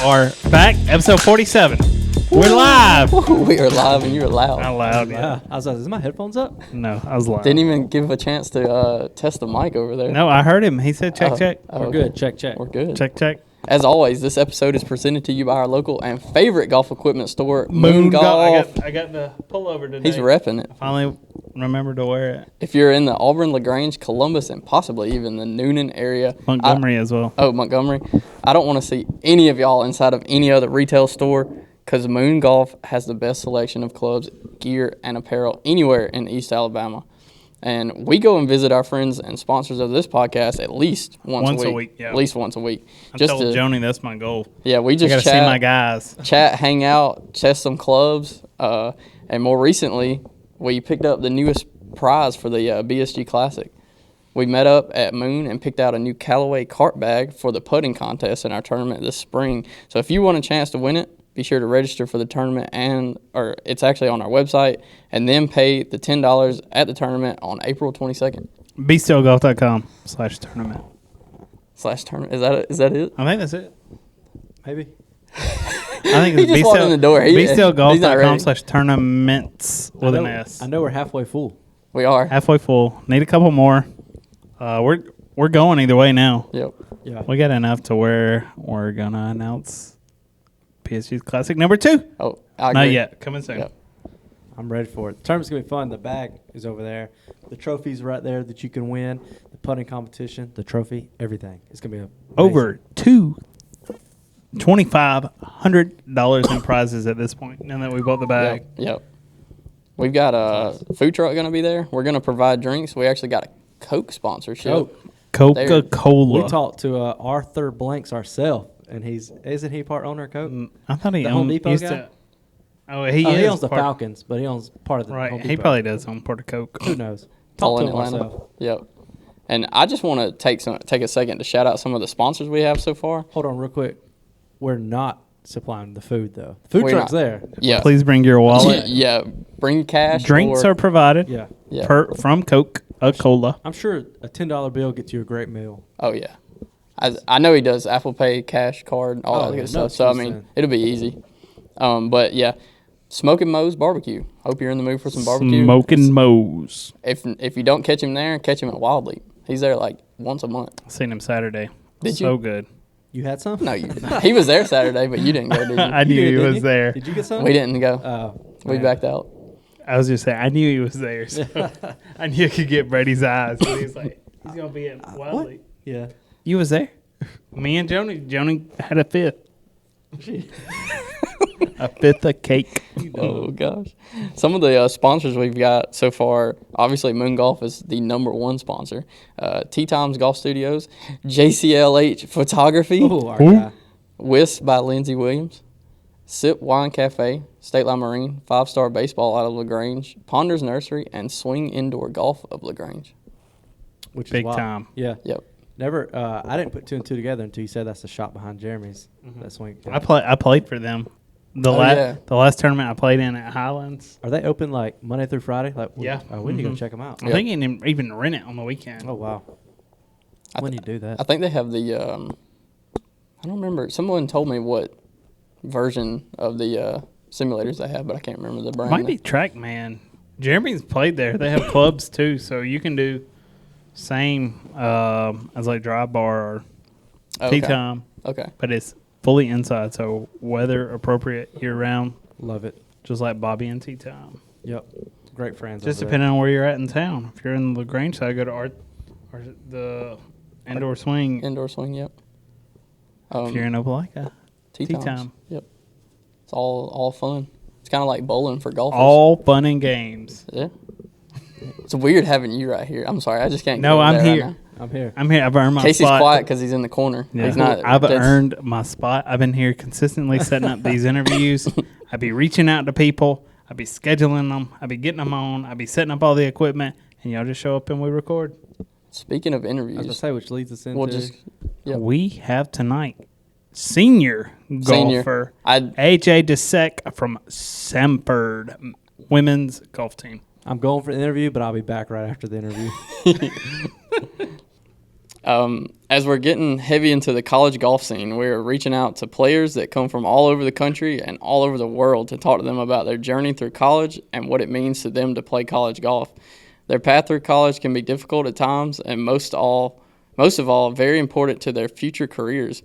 are back, episode 47. We're live. We are live and you're loud. Not loud, yeah. I was like, is my headphones up? No, I was loud. Didn't even give a chance to test the mic over there. No, I heard him. He said check, check. We're good. Check. We're good. Check. As always, this episode is presented to you by our local and favorite golf equipment store, Moon Golf. I got the pullover today. He's repping it. I finally remembered to wear it. If you're in the Auburn, LaGrange, Columbus, and possibly even the Noonan area. Montgomery as well. Oh, Montgomery. I don't want to see any of y'all inside of any other retail store because Moon Golf has the best selection of clubs, gear, and apparel anywhere in East Alabama. And we go and visit our friends and sponsors of this podcast at least once a week. Yeah. At least once a week. I told Joni that's my goal. Yeah, we just I gotta chat, see my guys. chat, hang out, test some clubs. And more recently, we picked up the newest prize for the BSG Classic. We met up at Moon and picked out a new Callaway cart bag for the putting contest in our tournament this spring. So if you want a chance to win it, be sure to register for the tournament, or it's actually on our website, and then pay the $10 at the tournament on April 22nd. bestillgolf.com/tournament. /tournament. Is that it? I think that's it. Maybe. I think He it's just walked in the door. He's not ready. bestillgolf.com/tournaments with an S. I know we're halfway full. We are. Halfway full. Need a couple more. We're going either way now. Yep. Yeah. We got enough to where we're gonna announce PSG's Classic number 2. Oh, I agree. Not yet. Coming soon. Yep. I'm ready for it. The tournament's going to be fun. The bag is over there. The trophy's right there that you can win. The putting competition, the trophy, everything. It's going to be Over $2,500 in prizes at this point. Now that we bought the bag. Yep. We've got a food truck going to be there. We're going to provide drinks. We actually got a Coke sponsorship. Coca-Cola. We talked to Arthur Blanks ourselves, and isn't he part owner of Coke? I thought he The owned Home Depot used guy? to. Oh, he He is owns the part- Falcons, but he owns part of the Home Right. Depot. He probably does own part of Coke. Who knows? All Talk in to him Atlanta. ourselves. Yep. And I just want to take a second to shout out some of the sponsors we have so far. Hold on real quick. We're not supplying the food, though. The food We're truck's not. there. Yeah. Please bring your wallet. Yeah. Bring cash. Drinks or, are provided Yeah. Yeah. from Coca-Cola. I'm sure a $10 bill gets you a great meal. Oh, yeah. I know he does Apple Pay, cash, card, all that yeah, good no stuff. So, I excuse mean, then. it'll be easy. But, yeah. Smoking Moe's Barbecue. Hope you're in the mood for some barbecue. Smoking Moe's. If you don't catch him there, catch him at Wild Leap. He's there like once a month. Seen him Saturday. Did so you? good. You had some? No, he was there Saturday, but you didn't go, did you? I knew You did, he didn't was you? there. Did you get some? We didn't go. We man. backed out. I was just saying, I knew he was there. So I knew I could get Brady's eyes. So he was like, he's going to be at Wildly. Yeah. You was there? Me and Joni. Joni had a fifth. A fifth of cake. Oh, gosh. Some of the sponsors we've got so far, obviously Moon Golf is the #1 sponsor. Tea Times Golf Studios, JCLH Photography, Oh, our guy. Whisk by Lindsey Williams, Sip Wine Cafe, State Line Marine, 5-Star Baseball out of LaGrange, Ponders Nursery, and Swing Indoor Golf of LaGrange. Which is Big wild. time. Yeah. Yep. Never. I didn't put 2 and 2 together until you said that's the shop behind Jeremy's. That swing. I played for them. The yeah. last tournament I played in at Highlands. Are they open like Monday through Friday? Like Yeah. we need to go check them out. I think you can even rent it on the weekend. Oh wow. When do you do that? I think they have the, I don't remember. Someone told me what version of the simulators they have, but I can't remember the brand. Might be TrackMan. Jeremy's played there. They have clubs too, so you can do same as like Drive Bar or Tea Time, Okay. but it's fully inside, so weather appropriate year round, Love it. just like Bobby and Tea Time. Yep. Great friends. Just over there. depending on where you're at in town. If you're in the LaGrange side, go to or the indoor swing. Indoor swing, yep. If you're in Opelika, Tea Tea Times. Time. Yep. It's all fun. It's kind of like bowling for golfers. All fun and games. Yeah. It's weird having you right here. I'm sorry, I just can't. No, get over I'm there right here. now. I'm here. I'm here. I've earned my Casey's spot. quiet because he's in the corner. Yeah. He's not. I've that's- earned my spot. I've been here consistently setting up these interviews. I be reaching out to people. I be scheduling them. I be getting them on. I be setting up all the equipment, and y'all just show up and we record. Speaking of I was gonna interviews, say, which leads us into. we'll just. Yep. We have tonight senior golfer AJ DeSec from Samford women's golf team. I'm going for the interview, but I'll be back right after the interview. As we're getting heavy into the college golf scene, we're reaching out to players that come from all over the country and all over the world to talk to them about their journey through college and what it means to them to play college golf. Their path through college can be difficult at times, and most of all, very important to their future careers.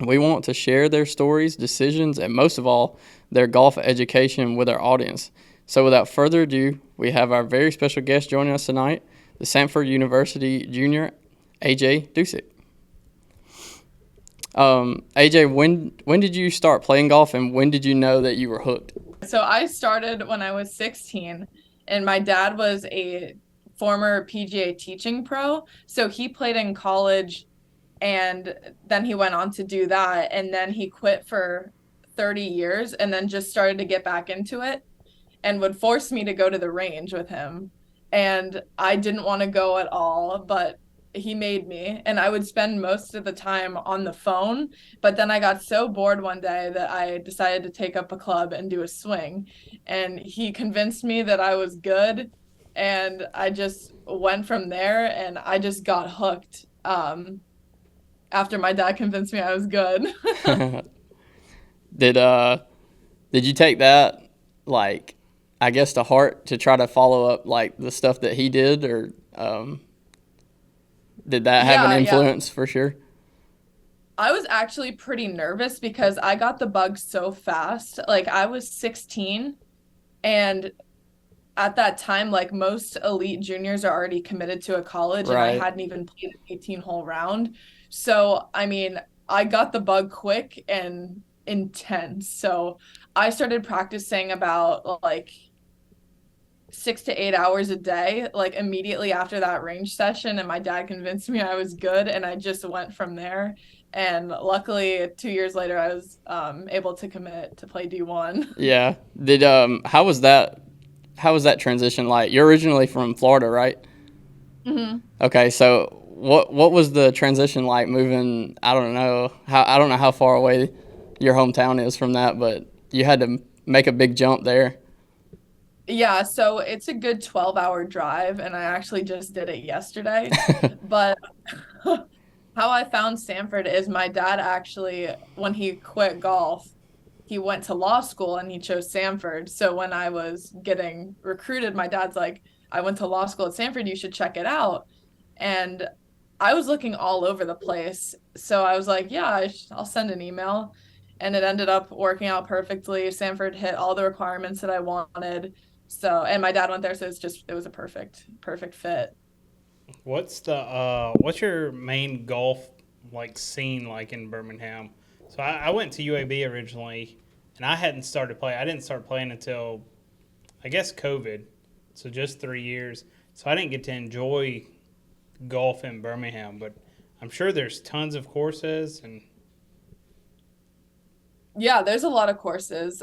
We want to share their stories, decisions, and most of all, their golf education with our audience. So without further ado, we have our very special guest joining us tonight, the Samford University junior, AJ Dusick. AJ, when did you start playing golf, and when did you know that you were hooked? So I started when I was 16, and my dad was a former PGA teaching pro. So he played in college, and then he went on to do that, and then he quit for 30 years and then just started to get back into it and would force me to go to the range with him. And I didn't want to go at all, but he made me, and I would spend most of the time on the phone. But then I got so bored one day that I decided to take up a club and do a swing. And he convinced me that I was good, and I just went from there, and I just got hooked after my dad convinced me I was good. Did you take that, like, I guess, to heart to try to follow up like the stuff that he did, or did that have an influence for sure? I was actually pretty nervous because I got the bug so fast. Like, I was 16, and at that time, like, most elite juniors are already committed to a college, and I Right. hadn't even played an 18-hole round. So, I mean, I got the bug quick and intense. So I started practicing about like 6 to 8 hours a day, like immediately after that range session, and my dad convinced me I was good, and I just went from there. And luckily 2 years later I was able to commit to play D1. Yeah. Did how was that transition like? You're originally from Florida, right? Mm-hmm. Okay, so what was the transition like moving? I don't know how far away your hometown is from that, but you had to make a big jump there. Yeah, so it's a good 12-hour drive, and I actually just did it yesterday. But how I found Samford is my dad actually, when he quit golf, he went to law school and he chose Samford. So when I was getting recruited, my dad's like, I went to law school at Samford, you should check it out. And I was looking all over the place. So I was like, yeah, I'll send an email. And it ended up working out perfectly. Samford hit all the requirements that I wanted. So, and my dad went there, so it was a perfect fit. What's your main golf like scene like in Birmingham? So I went to UAB originally, and I hadn't started playing. I didn't start playing until I guess COVID, so just 3 years. So I didn't get to enjoy golf in Birmingham, but I'm sure there's tons of courses and. Yeah, there's a lot of courses.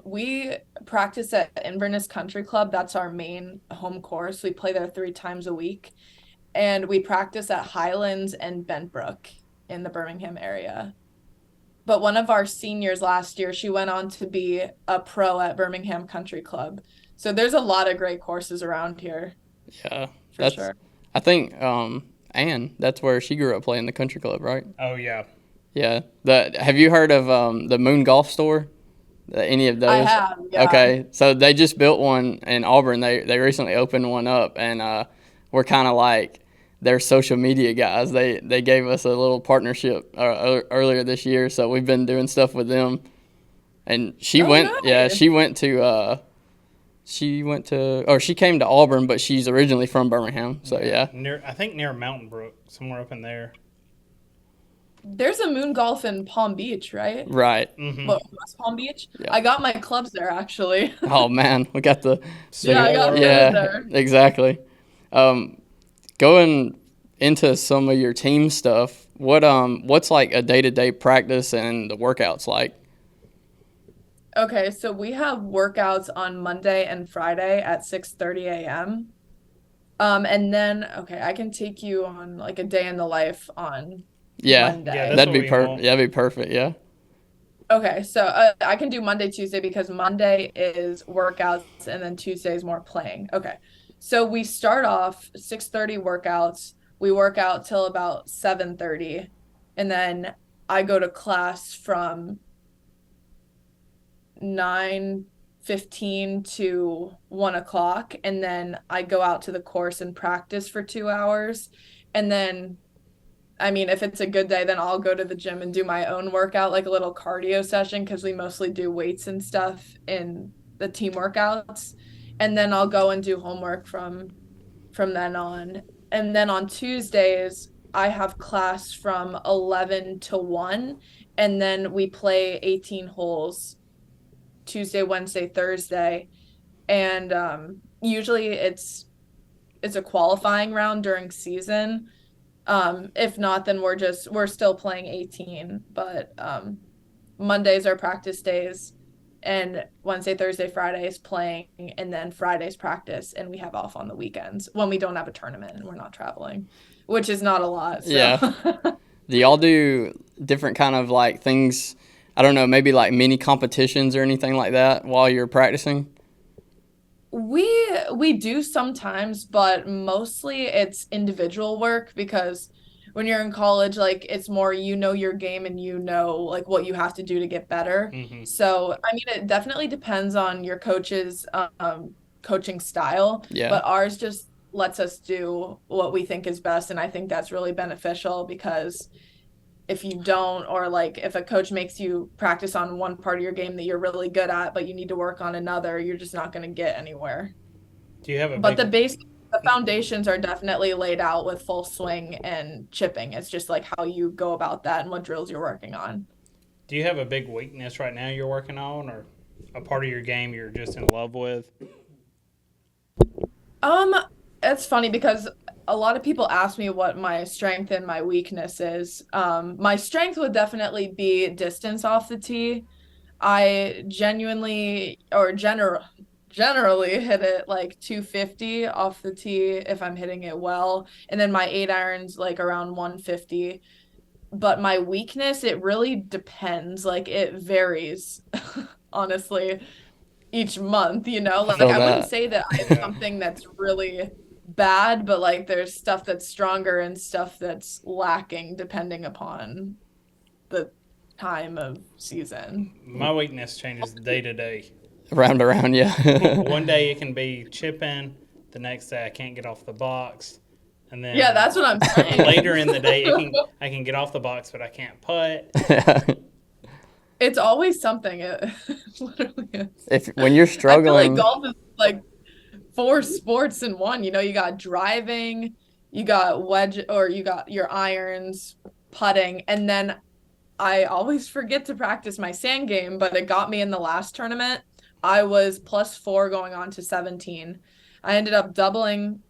We practice at Inverness Country Club. That's our main home course. We play there 3 times a week. And we practice at Highlands and Bentbrook in the Birmingham area. But one of our seniors last year, she went on to be a pro at Birmingham Country Club. So there's a lot of great courses around here. Yeah, for sure. I think Anne, that's where she grew up playing the country club, right? Oh yeah. Yeah. Have you heard of the Moon Golf Store? Any of those? I have, yeah. Okay, so they just built one in Auburn. They recently opened one up, and we're kind of like their social media guys. They gave us a little partnership earlier this year, so we've been doing stuff with them. And she nice. she came to Auburn, but she's originally from Birmingham. So yeah. I think near Mountain Brook, somewhere up in there. There's a Moon Golf in Palm Beach, right? Right. Mm-hmm. West Palm Beach? Yeah. I got my clubs there, actually. Oh man, we got the Yeah, I got there. Exactly. Going into some of your team stuff, what's like a day-to-day practice and the workouts like? Okay, so we have workouts on Monday and Friday at 6:30 a.m. And then, okay, I can take you on like a day in the life on Monday. Yeah, that'd be perfect. Yeah. Okay, so I can do Monday, Tuesday, because Monday is workouts and then Tuesday is more playing. Okay, so we start off 6:30 workouts. We work out till about 7:30, and then I go to class from 9:15 to 1 o'clock, and then I go out to the course and practice for 2 hours. And then, I mean, if it's a good day, then I'll go to the gym and do my own workout, like a little cardio session, because we mostly do weights and stuff in the team workouts. And then I'll go and do homework from then on. And then on Tuesdays, I have class from 11 to 1, and then we play 18 holes Tuesday, Wednesday, Thursday. And usually it's a qualifying round during season. If not, then we're still playing 18, but Mondays are practice days, and Wednesday, Thursday, Friday is playing, and then Friday's practice, and we have off on the weekends when we don't have a tournament and we're not traveling, which is not a lot. So. Yeah. Do y'all do different kind of like things? I don't know, maybe like mini competitions or anything like that while you're practicing? We do sometimes, but mostly it's individual work, because when you're in college, like it's more your game and like what you have to do to get better. Mm-hmm. So, I mean, it definitely depends on your coach's coaching style, Yeah. but ours just lets us do what we think is best, and I think that's really beneficial, because if you don't, or like if a coach makes you practice on one part of your game that you're really good at, but you need to work on another, you're just not going to get anywhere. Do you have a But big, the foundations are definitely laid out with full swing and chipping. It's just like how you go about that and what drills you're working on. do you have a big weakness right now you're working on, or a part of your game you're just in love with? It's funny because a lot of people ask me what my strength and my weakness is. My strength would definitely be distance off the tee. I generally hit it like 250 off the tee if I'm hitting it well, and then my 8 irons like around 150. But my weakness, it really depends. Like it varies, honestly, each month, Like Feel I wouldn't that. say that I have something that's really bad, but like there's stuff that's stronger and stuff that's lacking depending upon the time of season. My weakness changes day to day. Round around, yeah. One day it can be chipping, the next day I can't get off the box, and then Yeah, that's what I'm saying. later in the day I can get off the box, but I can't putt. It's always something. It literally is. When you're I feel like struggling, golf is like 4 sports in one. You got driving, you got wedge, or you got your irons, putting, and then I always forget to practice my sand game, but it got me in the last tournament. I was +4 going on to 17. I ended up doubling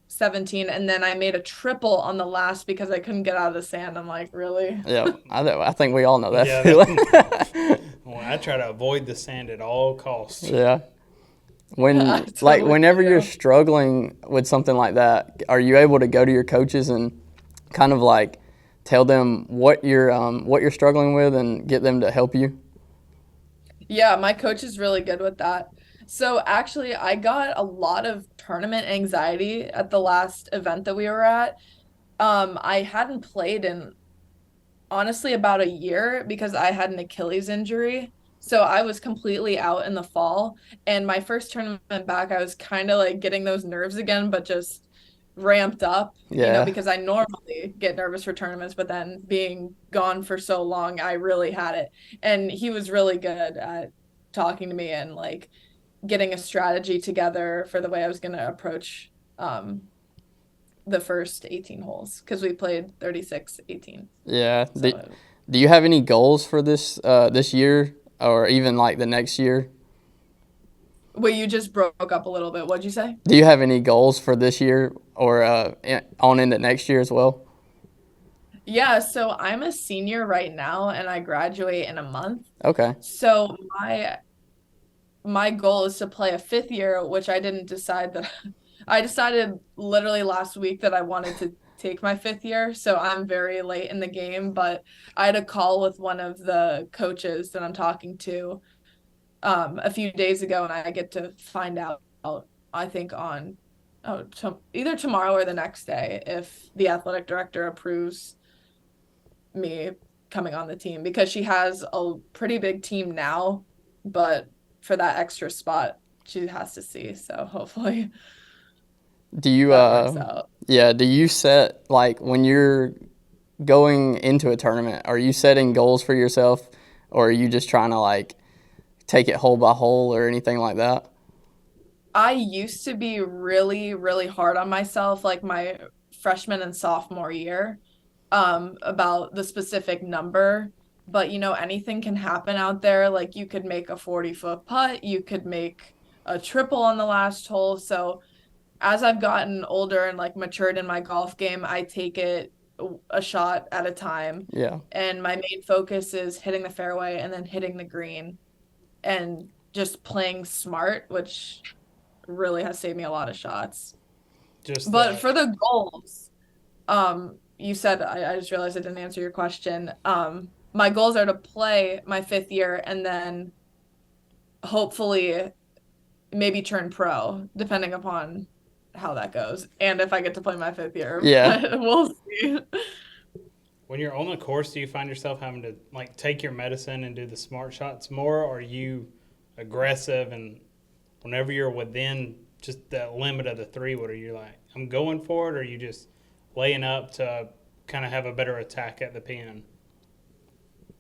17, and then I made a triple on the last because I couldn't get out of the sand. I'm like, really? yeah, I think we all know that Yeah, feeling. Well, I try to avoid the sand at all costs. Yeah. When I like totally whenever do. you're struggling with something like that, are you able to go to your coaches and kind of like tell them what you're struggling with and get them to help you? Yeah, my coach is really good with that. So actually, I got a lot of tournament anxiety at the last event that we were at. I hadn't played in honestly about a year because I had an Achilles injury. So I was completely out in the fall. And my first tournament back, I was kind of like getting those nerves again, but just ramped up, Yeah. because I normally get nervous for tournaments, but then being gone for so long, I really had it. And he was really good at talking to me and like getting a strategy together for the way I was going to approach the first 18 holes, because we played 36, 18. Yeah. So Do you have any goals for this year or even like the next year? wait, you just broke up a little bit. What'd you say? Do you have any goals for this year or on into next year as well? Yeah, so I'm a senior right now and I graduate in a month. Okay. So my goal is to play a fifth year, which I didn't decide that I decided literally last week that I wanted to take my fifth year. So I'm very late in the game, but I had a call with one of the coaches that I'm talking to a few days ago, and I get to find out, I think on either tomorrow or the next day if the athletic director approves me coming on the team, because she has a pretty big team now, but for that extra spot, she has to see. So hopefully Do you that works out. yeah, do you set like when you're going into a tournament, are you setting goals for yourself or are you just trying to like take it hole by hole or anything like that? I used to be really, really hard on myself, like my freshman and sophomore year, about the specific number. But anything can happen out there. Like you could make a 40-foot putt, you could make a triple on the last hole. So as I've gotten older and like matured in my golf game, I take it a shot at a time. Yeah. And my main focus is hitting the fairway and then hitting the green and just playing smart, which really has saved me a lot of shots. Just But for the goals, you said I just realized I didn't answer your question. My goals are to play my 5th year and then hopefully maybe turn pro, depending upon how that goes. And if I get to play my 5th year, Yeah. but we'll see. when you're on the course, do you find yourself having to like take your medicine and do the smart shots more, or are you aggressive and whenever you're within just that limit of the 3-wood, are you like, I'm going for it, or are you just laying up to kind of have a better attack at the pin?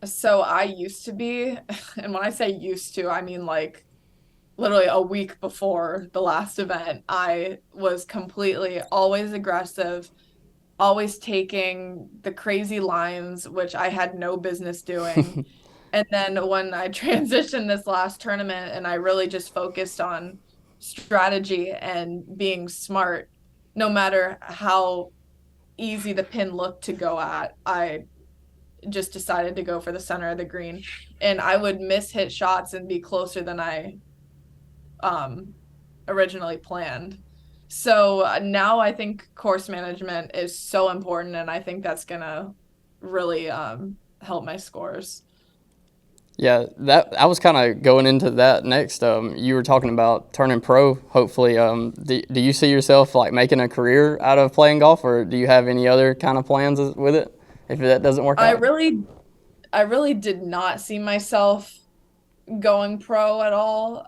So I used to be, and when I say used to, I mean like literally a week before the last event, I was completely always aggressive, always taking the crazy lines, which I had no business doing. And then when I transitioned this last tournament and I really just focused on strategy and being smart, no matter how easy the pin looked to go at, I just decided to go for the center of the green. And I would miss hit shots and be closer than I um, originally planned. So now I think course management is so important, and I think that's gonna really help my scores. Yeah, that I was kind of going into that next. You were talking about turning pro. Hopefully, do you see yourself like making a career out of playing golf, or do you have any other kind of plans with it if that doesn't work I out? really, I really did not see myself going pro at all.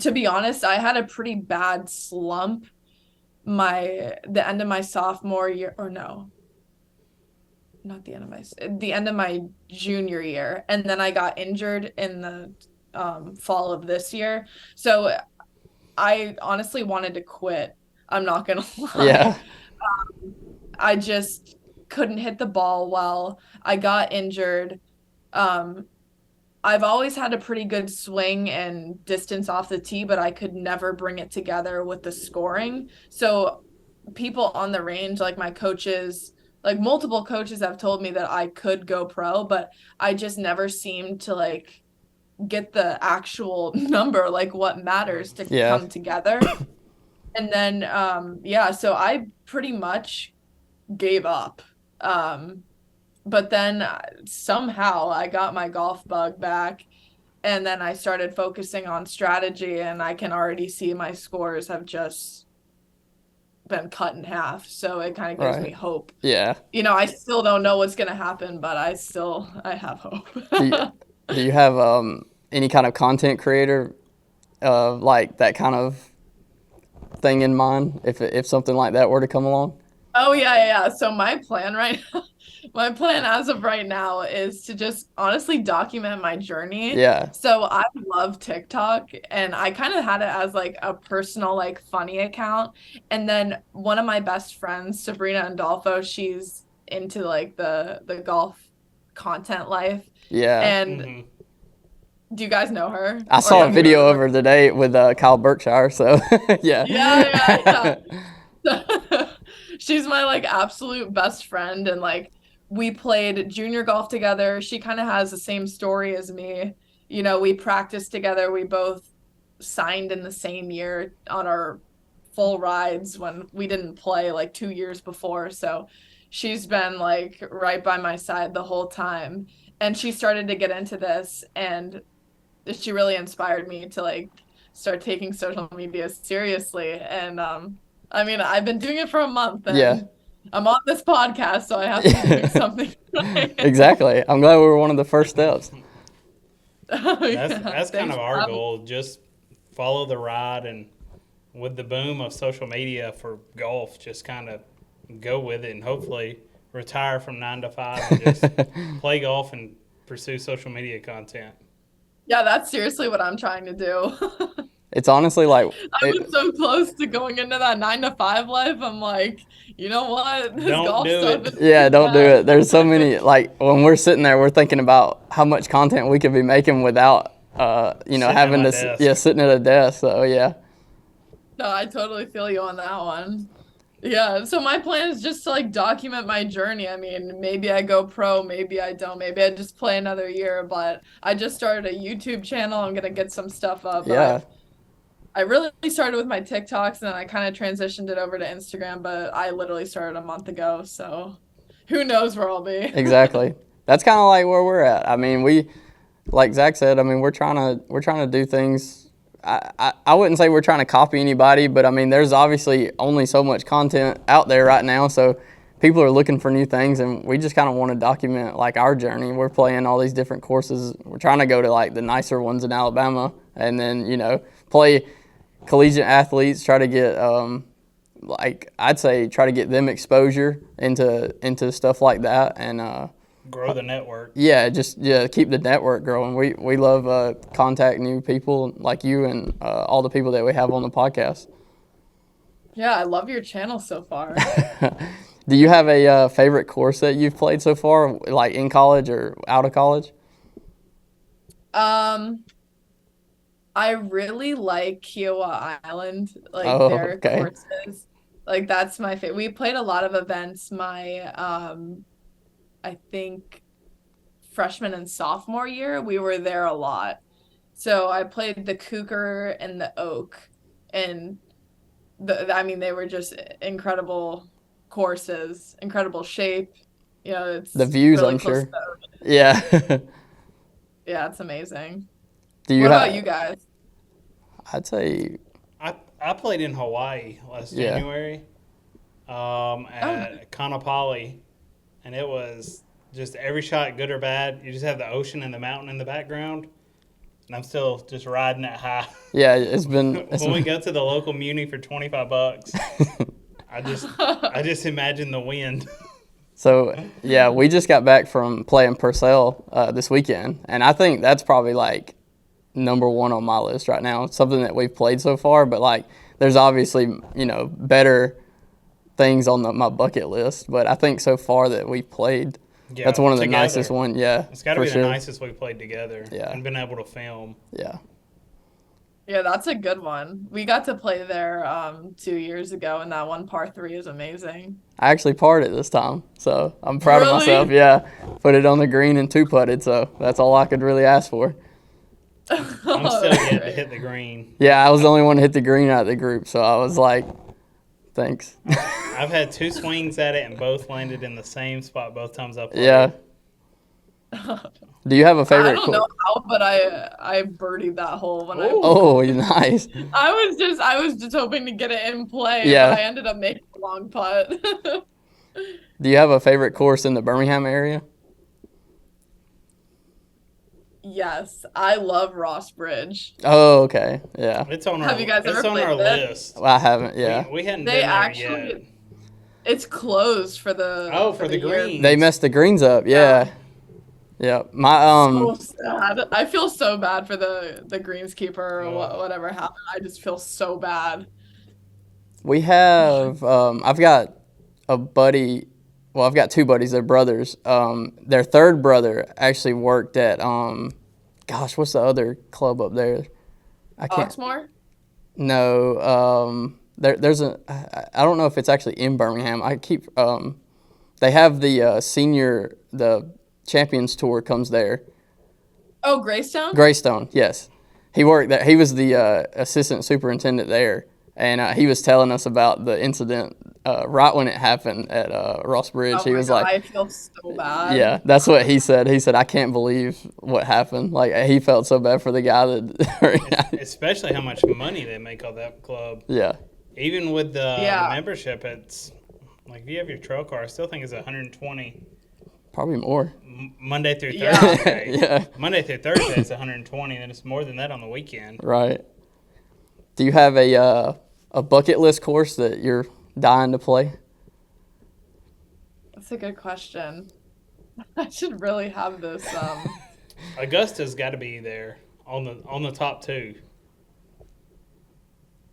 To be honest, I had a pretty bad slump the end of my sophomore year, or no, not the end of my junior year, and then I got injured in the fall of this year. So I honestly wanted to quit. I'm not gonna lie. Yeah, I just couldn't hit the ball well. I got injured. Um, I've always had a pretty good swing and distance off the tee, but I could never bring it together with the scoring. So people on the range, like my coaches, like multiple coaches have told me that I could go pro, but I just never seemed to like get the actual number, like what matters to yeah, come together. And then yeah, so I pretty much gave up. Um but then somehow I got my golf bug back, and then I started focusing on strategy, and I can already see my scores have just been cut in half. So it kind of gives me right. hope. Yeah. I still don't know what's going to happen, but I have Do you, hope. do you have any kind of content creator like that kind of thing in mind if something like that were to come along? Oh yeah. So my plan as of right now is to just honestly document my journey. Yeah. So I love TikTok, and I kind of had it as like a personal like funny account. And then one of my best friends, Sabrina Andolfo, she's into like the golf content life. Yeah. And Mm-hmm. do you guys know her? I Or saw a have you video of ever? her today with Kyle Berkshire, so yeah. Yeah. She's my like absolute best friend, and like we played junior golf together. She kind of has the same story as me. We practiced together. We both signed in the same year on our full rides when we didn't play like 2 years before. So she's been like right by my side the whole time. And she started to get into this, and she really inspired me to like start taking social media seriously. And I mean, I've been doing it for a month, and Yeah. I'm on this podcast, so I have to be doing something right. Exactly. I'm glad we were one of the first steps. Oh, That's yeah. kind Thanks of for our having me. goal. Just follow the ride, and with the boom of social media for golf, just kind of go with it, and hopefully retire from 9 to 5 and just play golf and pursue social media content. Yeah, that's seriously what I'm trying to do. It's honestly like I was so close to going into that 9 to 5 life. I'm like, you know what? This Don't golf do stuff it. is yeah, don't do bad. it. There's so many, like, when we're sitting there, we're thinking about how much content we could be making without, Sitting at having my to, desk. sitting at a desk. So, yeah. No, I totally feel you on that one. Yeah, so my plan is just to like document my journey. I mean, maybe I go pro, maybe I don't, maybe I just play another year, but I just started a YouTube channel. I'm gonna get some stuff up. Yeah. I really started with my TikToks and then I kind of transitioned it over to Instagram, but I literally started a month ago, so who knows where I'll be. Exactly. That's kind of like where we're at. I mean, like Zach said, I mean, we're trying to do things. I wouldn't say we're trying to copy anybody, but I mean, there's obviously only so much content out there right now, so people are looking for new things, and we just kind of want to document like our journey. We're playing all these different courses. We're trying to go to like the nicer ones in Alabama, and then play collegiate athletes. Try to get like I'd say try to get them exposure into stuff like that, and Grow the network. yeah, just keep the network growing. We love contact new people like you and all the people that we have on the podcast. Yeah, I love your channel so far. Do you have a favorite course that you've played so far, like in college or out of college? I really like Kiowa Island, like Oh, their okay. courses. Like that's my favorite. We played a lot of events my I think freshman and sophomore year. We were there a lot. So I played the Cougar and the Oak, and I mean they were just incredible courses, incredible shape. It's The views, really I'm close sure. to the ocean. Yeah. Yeah, it's amazing. Do you What have? about you guys? I'd say I played in Hawaii last Yeah. January at Kanapali, and it was just every shot, good or bad. You just have the ocean and the mountain in the background, and I'm still just riding that high. yeah. It's been. When we go to the local muni for $25, I just imagine the wind. So, yeah, we just got back from playing Purcell this weekend, and I think that's probably, like, number one on my list right now. It's something that we've played so far, but, like, there's obviously, better things on my bucket list, but I think so far that we've played, Yeah, that's one of the together. nicest ones, yeah, It's got to for be sure. the nicest we played together Yeah. and been able to film. Yeah. Yeah, that's a good one. We got to play there 2 years ago, and that one par 3 is amazing. I actually parred it this time, so I'm proud of Really? myself, yeah. Put it on the green and two-putted, so that's all I could really ask for. I'm Oh, still that's yet to great. hit the green. Yeah, I was the only one to hit the green out of the group, so I was like, thanks. I've had 2 swings at it and both landed in the same spot both times I played. Yeah. Do you have a I favorite don't know how, but I birdied that hole when I Oh, nice. I was just hoping to get it in play, Yeah. but I ended up making a long putt. Do you have a favorite course in the Birmingham area? Yes, I love Ross Bridge. Oh, okay. Yeah. It's on Have our, you guys it's ever on our played it? list. Well, I haven't, yeah. We hadn't They been there actually yet. It's closed for the For the year. green. They messed the greens up, yeah. Yeah. My So sad. I feel so bad for the greenskeeper or Oh. whatever happened. I just feel so bad. we have I've got a buddy, well, I've got 2 buddies, they're brothers. Their third brother actually worked at gosh, what's the other club up there? I can't Oxmoor? No, there's I don't know if it's actually in Birmingham. I keep they have the Champions Tour comes there. Oh, Greystone? Greystone, yes. He worked there. He was the assistant superintendent there, and he was telling us about the incident right when it happened at Ross Bridge, Oh he my was God, like, I feel so bad. yeah, that's what he said. He said, I can't believe what happened. Like, he felt so bad for the guy that. Especially how much money they make on that club. Yeah. Even with the Yeah. membership, it's like if you have your trail car, I still think it's 120 Probably more. Monday through Yeah. Thursday. Yeah. Monday through Thursday it's 120, and it's more than that on the weekend. Right. Do you have a bucket list course that you're dying to play? That's a good question. I should really have this. Augusta's got to be there on the top two.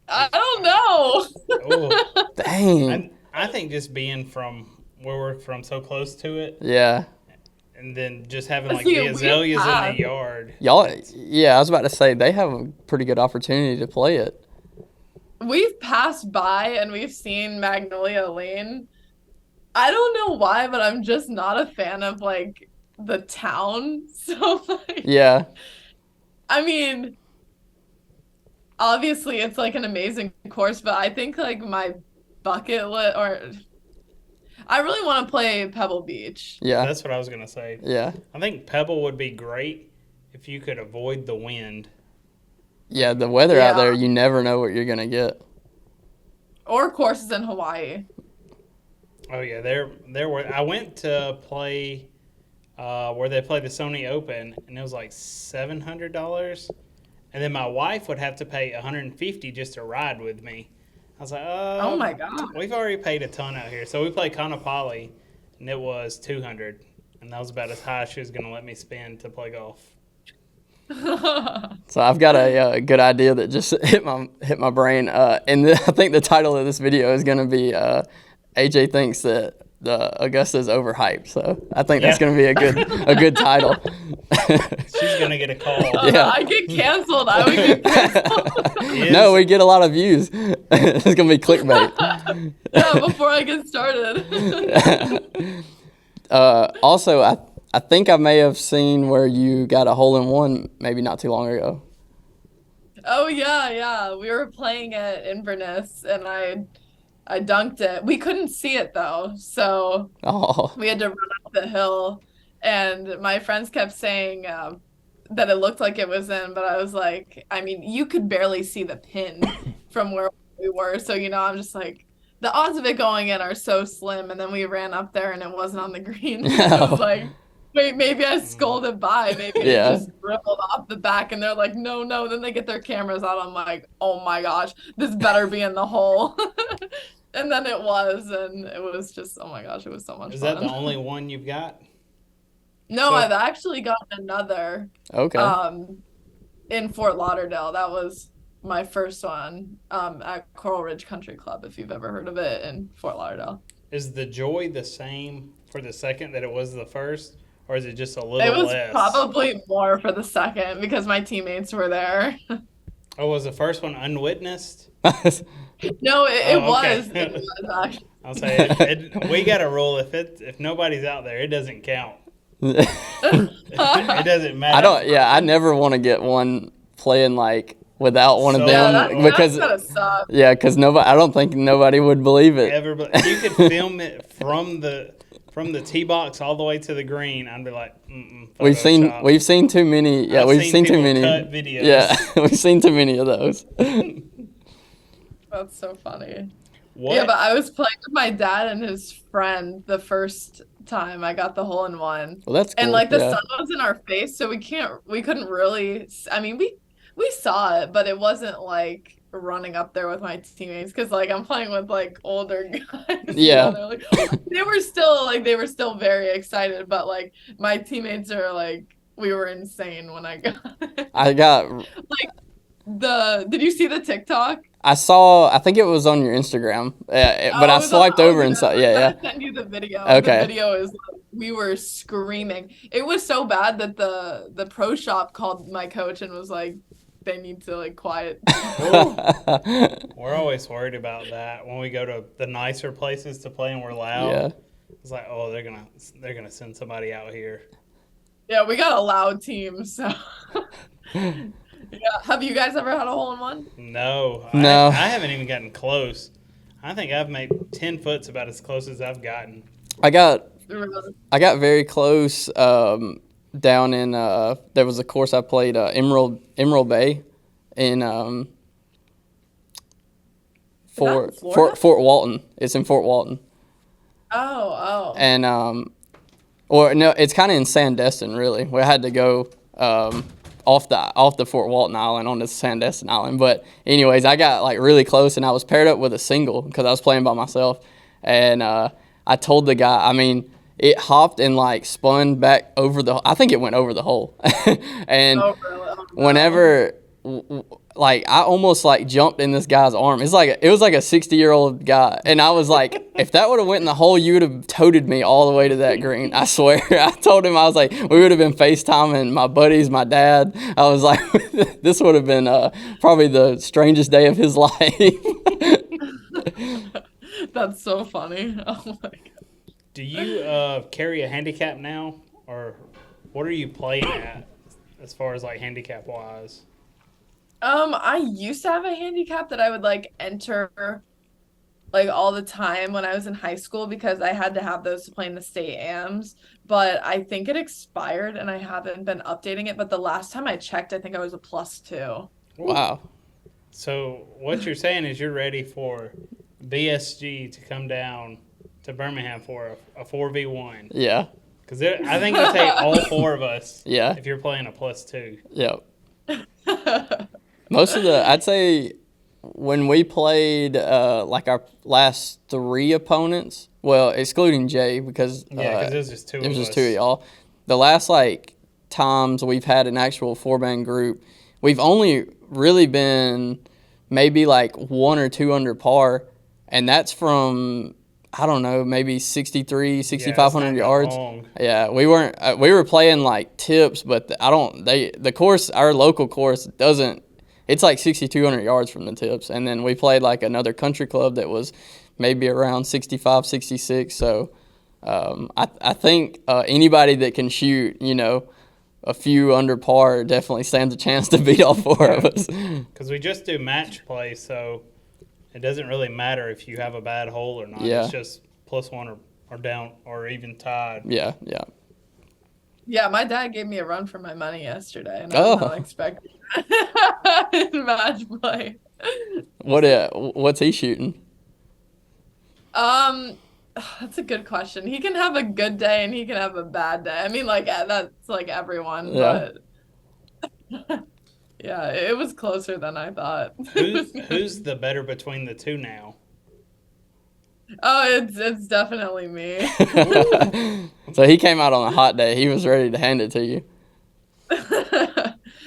I don't know. Oh, Dang. I think just being from where we're from, so close to it, Yeah. and then just having like See, the we azaleas in have- the yard. Y'all, yeah, I was about to say, they have a pretty good opportunity to play it. We've passed by and we've seen Magnolia Lane. I don't know why, but I'm just not a fan of like the town. So like, Yeah. I mean, obviously it's like an amazing course, but I think like my bucket list, or I really want to play Pebble Beach. Yeah. That's what I was gonna say. Yeah. I think Pebble would be great if you could avoid the wind. Yeah, the weather out Yeah. there, you never know what you're going to get. Or courses in Hawaii. Oh yeah, there were. I went to play where they play the Sony Open, and it was like $700, and then my wife would have to pay $150 just to ride with me. I was like, Oh my God. we've already paid a ton out here. So we played Kaanapali, and it was $200, and that was about as high as she was going to let me spend to play golf. So I've got a good idea that just hit my brain, and I think the title of this video is going to be AJ thinks that the Augusta's overhyped. So I think that's Yeah. going to be a good title. She's going to get a call. Yeah. I get canceled. I would get canceled. No, we get a lot of views. It's going to be clickbait. Yeah, before I get started. Also, I think I may have seen where you got a hole-in-one maybe not too long ago. Oh yeah. We were playing at Inverness and I dunked it. We couldn't see it though, so Oh, we had to run up the hill. And my friends kept saying that it looked like it was in, but I was like, I mean, you could barely see the pin from where we were. So, I'm just like, the odds of it going in are so slim. And then we ran up there and it wasn't on the green. I was like, wait, maybe I scolded by. Maybe Yeah. it just dribbled off the back. And they're like, no. Then they get their cameras out. I'm like, oh my gosh, this better be in the hole. And then it was. And it was just, oh my gosh, it was so much Is fun. that the only one you've got? No, So- I've actually gotten another okay. in Fort Lauderdale. That was my first one at Coral Ridge Country Club, if you've ever heard of it, in Fort Lauderdale. Is the joy the same for the second that it was the first, or is it just a little It was less? probably more for the second because my teammates were there. Oh, was the first one unwitnessed? No, it Oh, okay. was. It was actually. I'll say we got a rule: if nobody's out there, it doesn't count. It doesn't matter. I never want to get one playing like without one of So- Yeah, them that's because gotta suck. because nobody, I don't think nobody would believe it. You could film it from the tee box all the way to the green. I'd be like, We've seen too many. Yeah, I've we've seen seen too people many. cut videos. Yeah, we've seen too many of those. That's so funny. What? Yeah, but I was playing with my dad and his friend the first time I got the hole in one. Well, that's cool. And like the yeah. sun was in our face, so we couldn't really. I mean, we saw it, but it wasn't like running up there with my teammates because like I'm playing with like older guys. Yeah. They're like, they were still very excited, but like my teammates are like, we were insane when I got it. I got. Did you see the TikTok? I saw. I think it was on your Instagram, but I Oh, it was swiped on- over I and was saw. gonna- Yeah, I was yeah. gonna send you the video. Okay. The video is like, we were screaming. It was so bad that the pro shop called my coach and was like, they need to like quiet. We're always worried about that when we go to the nicer places to play and we're loud. Yeah. It's like, oh, they're gonna send somebody out here. Yeah, we got a loud team. So, yeah. Have you guys ever had a hole in one? No, No. I haven't even gotten close. I think I've made 10 foot's about as close as I've gotten. I got very close down in there was a course I played Emerald Bay in Fort Walton. It's in Fort Walton. Oh. And or no, it's kind of in Sandestin really. We had to go off the Fort Walton Island onto Sandestin Island. But anyways, I got like really close and I was paired up with a single because I was playing by myself. And I told the guy, I mean, it hopped and like spun back over I think it went over the hole. And whenever like I almost like jumped in this guy's arm. It was like a 60-year-old guy, and I was like, if that would have went in the hole, you would have toted me all the way to that green. I swear. I told him, I was like, we would have been FaceTiming my buddies, my dad. I was like, this would have been probably the strangest day of his life. That's so funny. Oh my god. Do you carry a handicap now, or what are you playing at as far as like handicap wise? I used to have a handicap that I would like enter like all the time when I was in high school because I had to have those to play in the state AMs, but I think it expired and I haven't been updating it. But the last time I checked, I think I was a +2. Wow. So what you're saying is you're ready for BSG to come down to Birmingham for a 4v1. Yeah. Because I think it'll take all 4 of us. Yeah. If you're playing a +2. Yep. Most of I'd say when we played like our last 3 opponents, well, excluding Jay because it was just 2 of us. It was just 2 of y'all. The last like times we've had an actual 4-man group, we've only really been maybe like 1 or 2 under par, and that's from I don't know, maybe 6,500 yards. Yeah, we were playing like tips, but the course, our local course doesn't, it's like 6,200 yards from the tips. And then we played like another country club that was maybe around 65, 66. So I think anybody that can shoot, a few under par definitely stands a chance to beat all 4 of us. Because we just do match play, so it doesn't really matter if you have a bad hole or not. Yeah. It's just +1 or down or even tied. Yeah. Yeah, my dad gave me a run for my money yesterday, and I was not expecting that in match play. What's he shooting? That's a good question. He can have a good day and he can have a bad day. I mean, like that's like everyone, but yeah, it was closer than I thought. Who's the better between the 2 now? Oh, it's definitely me. So he came out on a hot day. He was ready to hand it to you.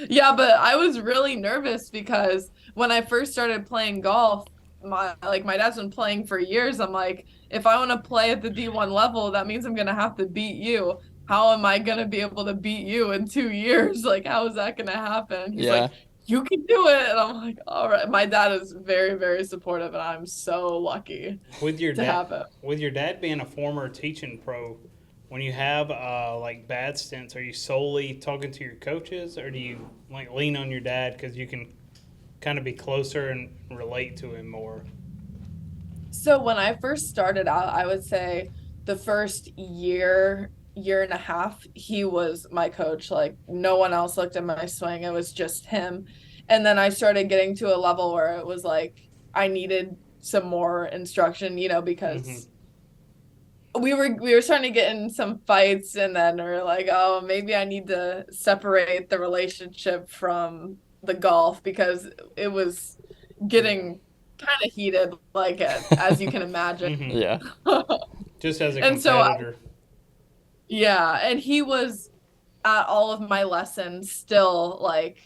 Yeah, but I was really nervous because when I first started playing golf, my dad's been playing for years. I'm like, if I want to play at the D1 level, that means I'm gonna have to beat you. How am I gonna be able to beat you in 2 years? Like, how is that gonna happen? He's like, you can do it. And I'm like, all right. My dad is very, very supportive, and I'm so lucky to have it. With your dad being a former teaching pro, when you have like bad stints, are you solely talking to your coaches, or do you like lean on your dad because you can kind of be closer and relate to him more? So when I first started out, I would say the first year and a half, he was my coach. Like, no one else looked at my swing. It was just him. And then I started getting to a level where it was like I needed some more instruction, because we were starting to get in some fights, and then we're like, oh, maybe I need to separate the relationship from the golf because it was getting kind of heated, like as you can imagine. Yeah. Just as a competitor. Yeah, and he was at all of my lessons still, like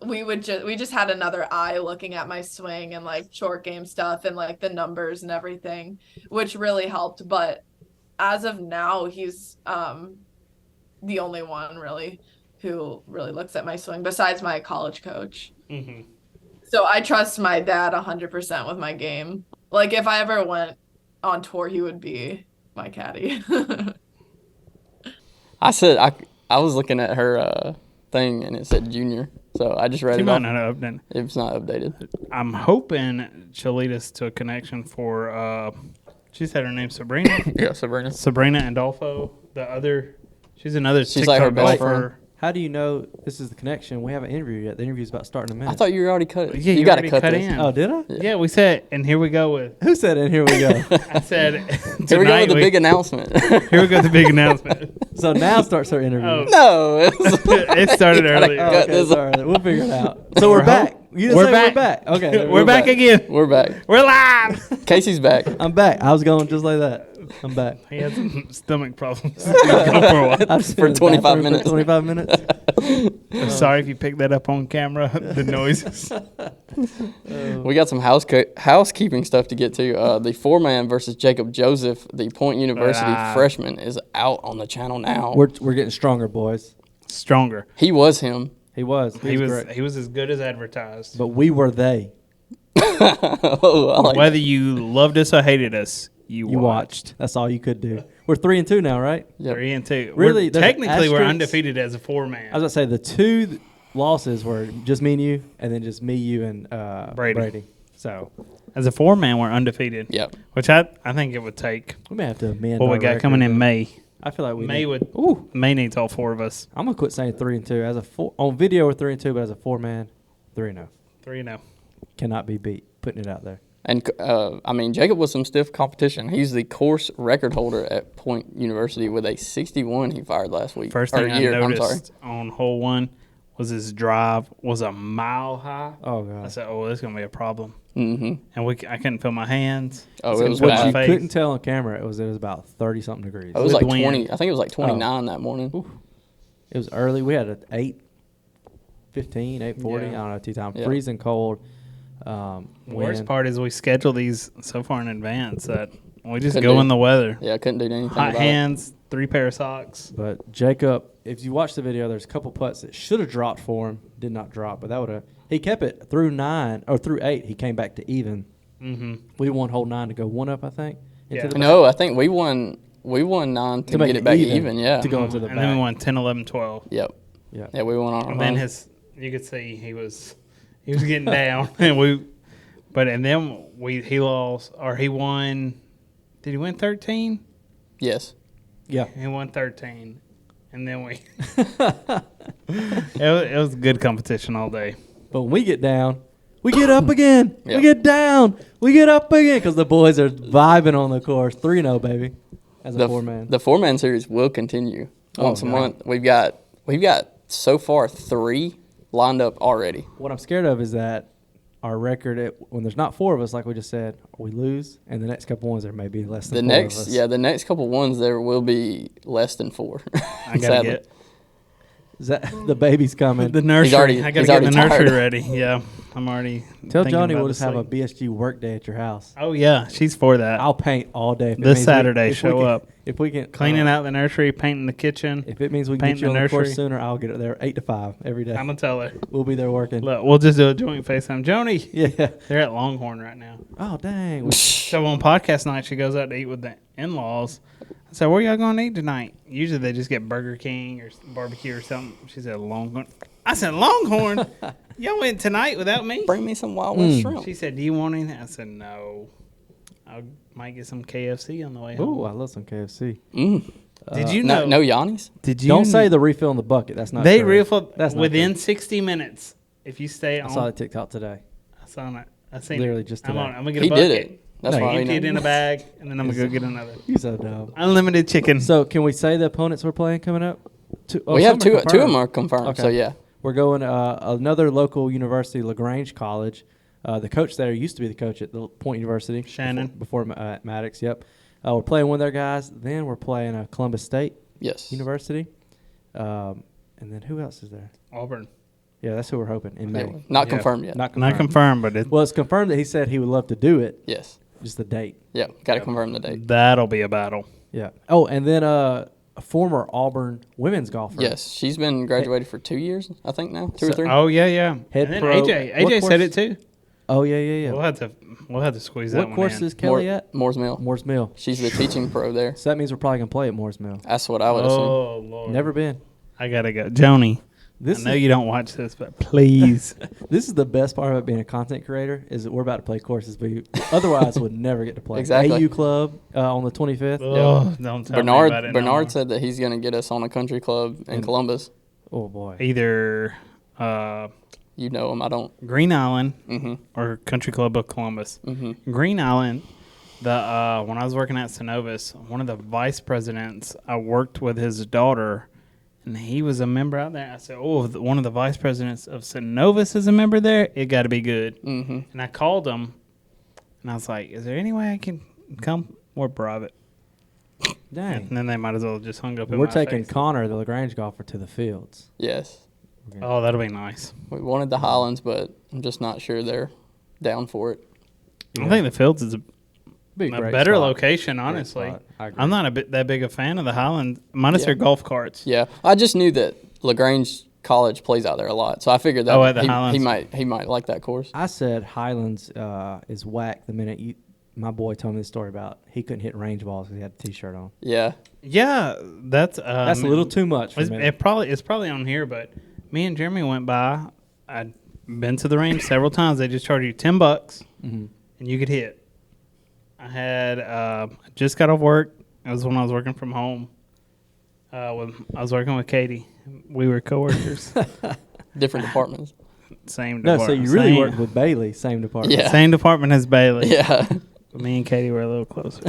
we just had another eye looking at my swing and like short game stuff and like the numbers and everything, which really helped. But as of now, he's the only one really who really looks at my swing besides my college coach. Mm-hmm. So I trust my dad 100% with my game. Like, if I ever went on tour, he would be my caddy. I said I was looking at her thing and it said junior. So I just read She it might off. not have updated. It's not updated. I'm hoping she'll lead us to a connection for. She said her name's Sabrina. Yeah, Sabrina. Sabrina Andolfo. The other. She's another. She's like her TikTok best golfer. friend. How do you know this is the connection? We haven't interviewed yet. The interview's about starting in a minute. I thought you already cut it. Yeah, you got to already cut this. in. Oh, did I? Yeah, we said, and here we go with. Who said it? Here we go. I said. Here we go with the big announcement. announcement. Here we go with the big announcement. So now starts our interview. Oh. No. It started earlier. Oh, Cut okay, this. sorry. We'll figure it out. So we're We're back. You didn't we're say back. we're back. Okay. there we We're go. back again. We're back. We're live. Casey's back. I'm back. I was going just like that. I'm back. He had some stomach problems. He's gone for a while. I've just For been in the 25 bathroom minutes. For 25 minutes. I'm sorry if you picked that up on camera. The noises. We got some housekeeping stuff to get to. The four-man versus Jacob Joseph, the Point University freshman, is out on the channel now. We're getting stronger, boys. Stronger. He was him. He was. He was great. he was as good as advertised. But we were they. Oh, I like Whether you loved us or hated us, you watched. That's all you could do. We're 3-2 now, right? Yep. 3-2. Really, We're, there's technically, we're asterisks? undefeated as a four-man. I was gonna say the two losses were just me and you, and then just me, you, and Brady. So As a four-man, we're undefeated. Yep. Which I think it would take. we may have to amend. What we our got record, coming in but May. I feel like we May need- would. Ooh, May needs all four of us. I'm gonna quit saying 3-2. As a on video we're 3-2, but as a 4-man, 3-0 3-0. cannot be beat. Putting it out there. And, I mean, Jacob was some stiff competition. He's the course record holder at Point University with a 61 he fired last week. First Or thing I year, I'm sorry. noticed on hole one was his drive was a mile high. Oh I god. said, "Oh, this is gonna be a problem." Mm-hmm. And I couldn't feel my hands. Oh, So it was put What my you bad. face- couldn't tell on camera, it was about 30-something degrees. It was With like wind. 20. I think it was like 29 that morning. It was early. We had an 8:15, 8:40. Yeah. I don't know, tea time. Yeah. Freezing cold. The worst Wind. part is we schedule these so far in advance that we just Couldn't go do- in the weather. Yeah, I couldn't do anything Hot about hands, 3 pair of socks. But Jacob, if you watch the video, there's a couple putts that should have dropped for him, did not drop, but that would have. He kept it through 9 or through 8. He came back to even. Mm-hmm. We won hole 9 to go 1 up, I think. Yeah. the it. No, I think we won 9 to make get it it back even, even. Yeah. to go into the And back. then we won 10, 11, 12. Yep. Yeah. Yeah, we went on. And then you could see he was getting down, and he lost, or he won. Did he win 13? Yes. Yeah. He won 13, and then we. it was good competition all day. But when we get down, we get up again. Yeah. We get down. We get up again because the boys are vibing on the course. 3-0, baby, as a The 4-man. The 4-man series will continue once a God. month. We've got so far 3 lined up already. What I'm scared of is that our record, when there's not 4 of us, like we just said, we lose, and the next couple ones there may be less than 4 of us. The next couple ones there will be less than 4. I gotta Sadly. get Is that the baby's coming? the nursery. already- I gotta he's get the already nursery tired. ready. Yeah, I'm already. Tell thinking Johnny about we'll the just have a sleep. BSG work day at your house. Oh yeah, she's for that. I'll paint all day. If it This means Saturday, if show can- up. If we can Cleaning out the nursery, painting the kitchen. If it means we can paint get you the on the course nursery. sooner, I'll get it there 8 to 5 every day. I'm gonna tell her. We'll be there working. Look, we'll just do a joint FaceTime. Joni, Yeah. they're at Longhorn right now. Oh dang. So on podcast night, she goes out to eat with the in-laws. I said, "Where y'all going to eat tonight?" Usually they just get Burger King or barbecue or something. She said, "Longhorn." I said, "Longhorn? Y'all went tonight without me?" Bring me some Wild West shrimp. She said, "Do you want anything?" I said, "No. I might get some KFC on the way home." Ooh, I love some KFC. Did you know? No Yanni's? Did you? Don't say the refill in the bucket. That's not they true. refill That's not within true. 60 minutes. If you stay I on, saw the TikTok today. I saw it. I seen Literally it. just I'm today. on. I'm gonna get He a bucket. did it. That's No, why we Empty it know. in a bag, and then I'm gonna go get another. You so dumb. Unlimited chicken. So can we say the opponents we're playing coming up? We have some are two of them confirmed. are confirmed. Okay. So yeah. We're going another local university, LaGrange College. The coach there used to be the coach at the Point University. Shannon. Before Maddox, yep. We're playing one of their guys. Then we're playing Columbus State Yes. University. And then who else is there? Auburn. Yeah, that's who we're hoping in Yeah, May. not Yeah. confirmed yet. Not confirmed. Not confirmed, but Well, it's confirmed that he said he would love to do it. Yes. Just the date. Yeah. Got to confirm the date. that'll be a battle. Yeah. Oh, and then a former Auburn women's golfer. Yes. She's been graduated for 2 years, I think now. 2 or 3. Oh yeah. Head and then pro. AJ What said course? it too. Oh yeah. We'll have to squeeze that What one course in. is Kelly at? Moore's Mill. Moore's Mill. She's the teaching pro there. So that means we're probably gonna play at Moore's Mill. That's what I would assume. Oh Lord. Never been. I gotta go. Joni, This I know is, you don't watch this, but please. this is the best part about being a content creator is that we're about to play courses we otherwise would never get to play. Exactly. AU Club on the 25th. Oh, don't tell me about it. Bernard said that he's going to get us on a country club in Columbus. Oh boy. Either You know him. I don't. Green Island Mm-hmm. or Country Club of Columbus. Mm-hmm. Green Island, when I was working at Synovus, one of the vice presidents, I worked with his daughter, and he was a member out there. I said, one of the vice presidents of Synovus is a member there? It got to be good. Mm-hmm. And I called him, and I was like, is there any way I can come? We're private. Dang. And then they might as well just hung up in We're my taking face. Connor, the LaGrange golfer, to the fields. Yes. Oh, that'll be nice. We wanted the Highlands, but I'm just not sure they're down for it. I think the Fields is a Be a great better spot. location, Great honestly. spot. I agree. I'm not that big a fan of the Highlands, minus Yeah. their golf carts. Yeah, I just knew that LaGrange College plays out there a lot, so I figured that at the Highlands. he might like that course. I said Highlands is whack the minute my boy told me the story about he couldn't hit range balls because he had a T-shirt on. Yeah, Yeah, that's That's a little too much for me. It's probably on here, but me and Jeremy went by. I'd been to the range several times. They just charge you $10, Mm-hmm. and you could hit. I had just got off work. It was when I was working from home. I was working with Katie. We were coworkers. different departments. Same No, department. so you really same, worked with Bailey, same department. Yeah. Same department as Bailey. Yeah, But me and Katie were a little closer.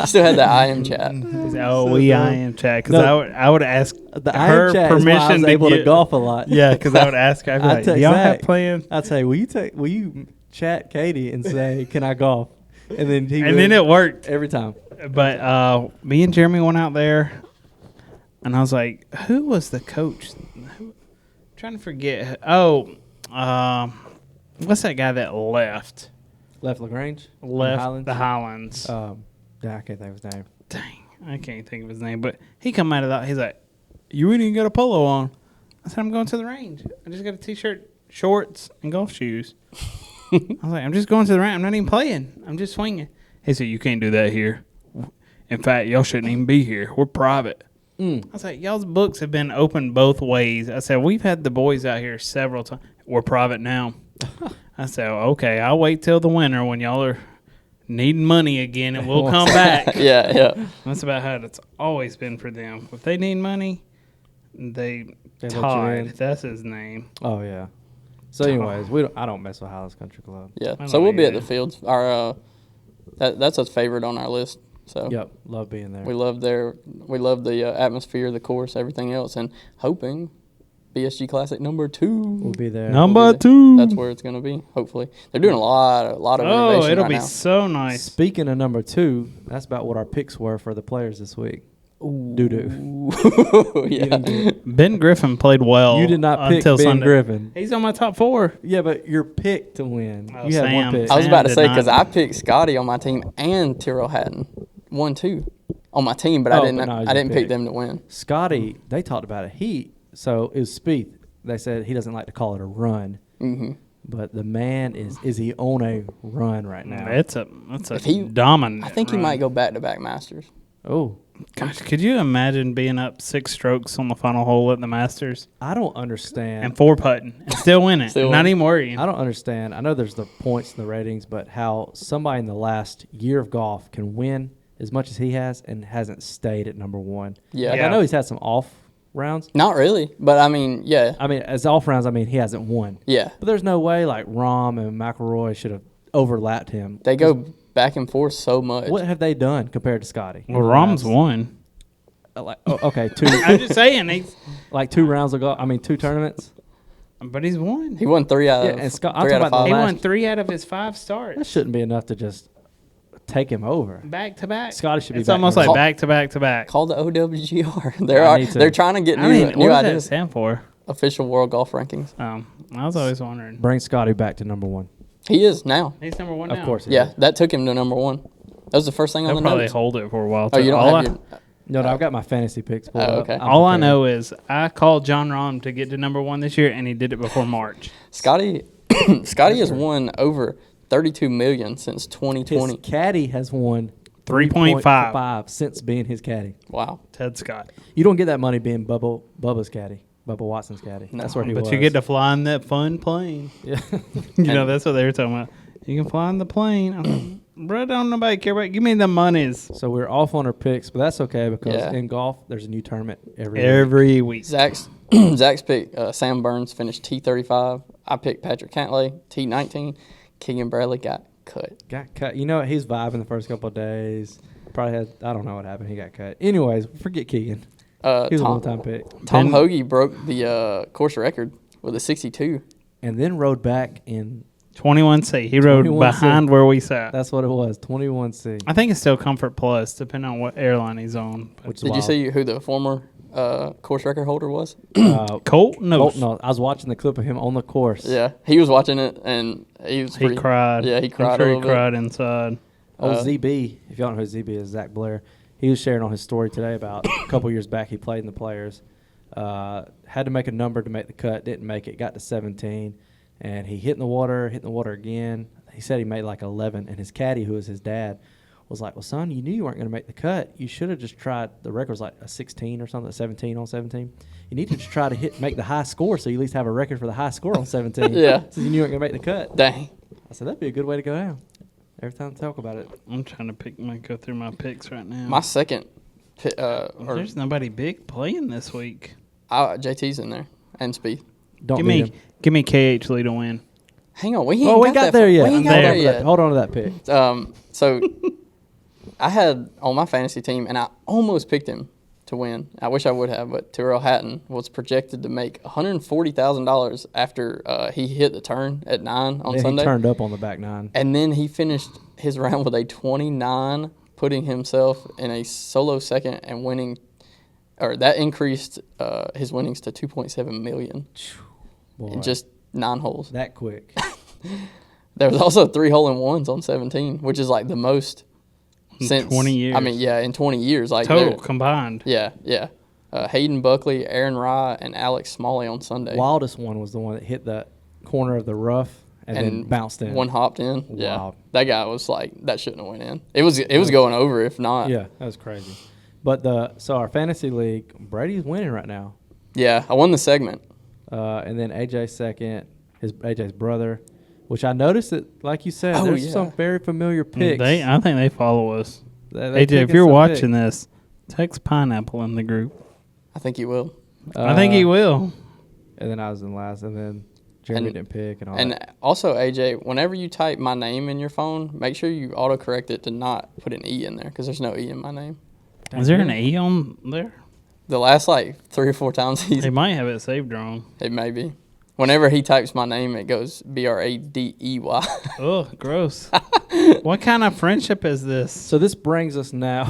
still had that IM chat. Oh, So we dumb. IM chat because No. I would ask The her IM chat is why I was permission able to get- golf a lot. Yeah, because I would ask her. I'd be I'd like, text "Do y'all have Zach. plans?" I'd say, will you chat Katie and say, can I golf? And then he And would then it worked. every time. But me and Jeremy went out there, and I was like, "Who was the coach?" Trying to forget. Oh, what's that guy that left? Left LaGrange? Left the Highlands. Yeah, I can't think of his name. Dang, I can't think of his name. But he come out of that. He's like, "You ain't even got a polo on." I said, "I'm going to the range. I just got a T-shirt, shorts, and golf shoes." I was like, "I'm just going to the range. I'm not even playing. I'm just swinging." He said, "You can't do that here. In fact, y'all shouldn't even be here. We're private." I was like, "Y'all's books have been open both ways." I said, "We've had the boys out here several times. We're private now." I said, "Okay, I'll wait till the winter when y'all are needing money again, and we'll come back." Yeah. That's about how it's always been for them. If they need money, they They let you Todd. in. That's his name. Oh, yeah. So, anyways, I don't mess with Highlands Country Club. Yeah. I So know we'll be you at the do. fields. Our that's a favorite on our list. So Yep, love being there. we love the atmosphere, the course, everything else, and hoping BSG Classic number 2. We'll be there. Number be 2. That's where it's going to be. Hopefully, they're doing a lot of Oh, renovation it'll right be now. so nice. Speaking of number 2, that's about what our picks were for the players this week. Doo-doo. Yeah. Ben Griffin played well. You did not pick until Ben Sunday. Griffin. He's on my top 4. Yeah, but your pick to win. Oh, You had one Sam. pick. I was Sam about to did say not. because I picked Scottie on my team and Tyrrell Hatton 1-2 on my team, but I Oh, didn't. but no, it's I your didn't pick pick. them to win. Scottie, they talked about it. So it was Spieth. They said he doesn't like to call it a run, Hmm. but the man is he on a run right now? That's a If he- dominant. I think he run. might go back-to-back Masters. Oh, Gosh, could you imagine being up 6 strokes on the final hole at the Masters I don't understand. and 4 putting and still winning, Still not winning. even worrying? I don't understand. I know there's the points and the ratings, but how somebody in the last year of golf can win as much as he has and hasn't stayed at number 1. Yeah. Like, Yeah. I know he's had some off rounds. Not really, but I mean, yeah, I mean, as off rounds, I mean he hasn't won. yeah. But there's no way like Rahm and McIlroy should have overlapped him. They go back and forth so much. What have they done compared to Scotty? Well, Rahm's won. Okay, I'm just saying, like 2 rounds ago. I mean, 2 tournaments. but he's won. He won 3 out Yeah, of and Scott- I'm 3 out talking of about the 5. He last- won 3 out of his 5 starts. That shouldn't be enough to just take him over. Back to back. Scotty should be It's back almost number like one. back to back to back. Call the OWGR. I need to. They're trying to get I new, mean, new what does that ideas. stand for? Official World Golf Rankings. I was always wondering. Bring Scotty back to number 1. He is now. He's number 1 now. Of course. he Yeah, is. that took him to number 1. That was the first thing on They'll the probably notes. hold it for a while. Oh, you too. don't all have I, your. No, I've got my fantasy picks pulled Oh, up. okay. I'm all I prepared. know is I called John Rahm to get to number 1 this year, and he did it before March. Scotty has won over 32 million since His 2020. caddy has won 3.5. since being his caddy. Wow. Ted Scott. You don't get that money being Bubba's caddy. Bubba Watson's caddy. No, That's where he But was. you get to fly in that fun plane. Yeah. That's what they were talking about. You can fly in the plane. I'm like, bro, don't nobody care about. Give me the monies So we're off on our picks, but that's okay because Yeah. in golf there's a new tournament every week. every week. Zach's pick, Sam Burns finished T35. I picked Patrick Cantlay, T19. Keegan Bradley got cut. Got cut. You know what? He's vibing the first couple of days. Probably had, I don't know what happened. He got cut. Anyways, forget Keegan. He was a one-time pick. Tom Ben- Hoagie broke the course record with a 62. And then rode back in, 21C. He rode 21C. behind where we sat. that's what it was, 21C. I think it's still Comfort Plus, depending on what airline he's on. Which is Did you wild. see who the former course record holder was? Colt? No. Colt, no, I was watching the clip of him on the course. Yeah, he was watching it and he was He pretty, cried. Yeah, he cried I'm sure a he little bit. cried inside. ZB, if y'all don't know who ZB is, Zach Blair. He was sharing on his story today about a couple years back he played in the Players. Had to make a number to make the cut, didn't make it, got to 17. And he hit in the water again. He said he made like 11. And his caddy, who was his dad, was like, well, son, you knew you weren't going to make the cut. You should have just tried. The record was like a 16 or something, 17 on 17. You need to just try to make the high score so you at least have a record for the high score on 17. Yeah. So you knew you weren't going to make the cut. Dang. I said, that'd be a good way to go down. Every time I talk about it. I'm trying to go through my picks right now. My second, There's nobody big playing this week. JT's in there and Speed. Don't Give beat me him. give me KH lead to win. Hang on, we ain't Oh, we ain't got there yet. We ain't got I'm there there. yet. Hold on to that pick. So I had on my fantasy team, and I almost picked him to win. I wish I would have, but Tyrrell Hatton was projected to make $140,000 after he hit the turn at 9 on Then Sunday. he turned up on the back nine. And then he finished his round with a 29, putting himself in a solo second and winning, or that increased his winnings to $2.7 million Boy, in just 9 holes. that quick. There was also 3 hole-in-ones on 17, which is like the most In since 20 years. I mean, yeah, in 20 years, like Total they're- combined. Yeah. Hayden Buckley, Aaron Rye, and Alex Smalley on Sunday. Wildest one was the one that hit the corner of the rough and then bounced in. One hopped in. Yeah, Wild. that guy was like that shouldn't have went in. It was going over if not. Yeah, that was crazy. But so our fantasy league, Brady's winning right now. Yeah, I won the segment. And then AJ second, AJ's brother, which I noticed that, like you said, Oh, there's yeah. some very familiar picks. I think they follow us. They AJ, if picking you're some watching picks. this, text Pineapple in the group. I think you will. I think he will. And then I was in last, and then Jeremy And- didn't pick and all And that. also, AJ, whenever you type my name in your phone, make sure you autocorrect it to not put an E in there because there's no E in my name. Is there an E on there? The last like 3 or 4 times They might have it saved wrong. it may be. Whenever he types my name, it goes Bradey. Ugh, gross. What kind of friendship is this? So this brings us now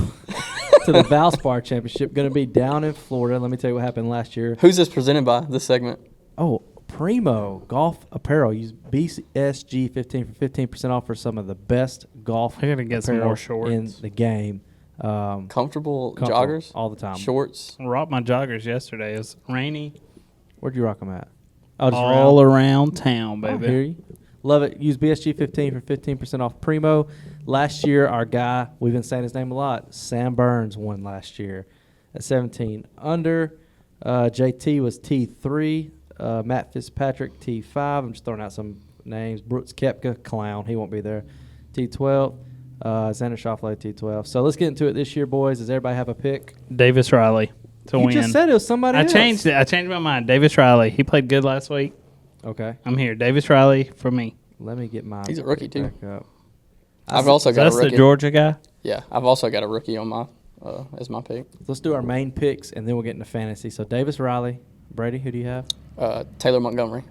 to the Valspar Championship, going to be down in Florida. Let me tell you what happened last year. Who's this presented by? This segment. Oh, Primo Golf Apparel. Use BSG 15 for 15% off for some of the best golf I gotta get some apparel more shorts. in the game. Comfortable Comfortable joggers, all the time. shorts. I rocked my joggers yesterday. It was rainy. Where'd you rock them at? Oh, just All around town, I baby. hear you. Love it. Use BSG 15 for 15% off Primo. Last year, our guy, we've been saying his name a lot, Sam Burns won last year at 17 under. JT was T3. Matt Fitzpatrick, T5. I'm just throwing out some names. Brooks Koepka, clown. He won't be there. T12. Xander Schauffele, T12. So let's get into it this year, boys. Does everybody have a pick? Davis Riley to You win. just said it was somebody I else. changed it. I changed my mind. Davis Riley. He played good last week. Okay. I'm here. Davis Riley for me. Let me get mine. He's a rookie, too. back up. I've also got a That's the rookie. Georgia guy. Yeah, I've also got a rookie on my as my pick. Let's do our main picks, and then we'll get into fantasy. So Davis Riley. Brady, who do you have? Taylor Montgomery.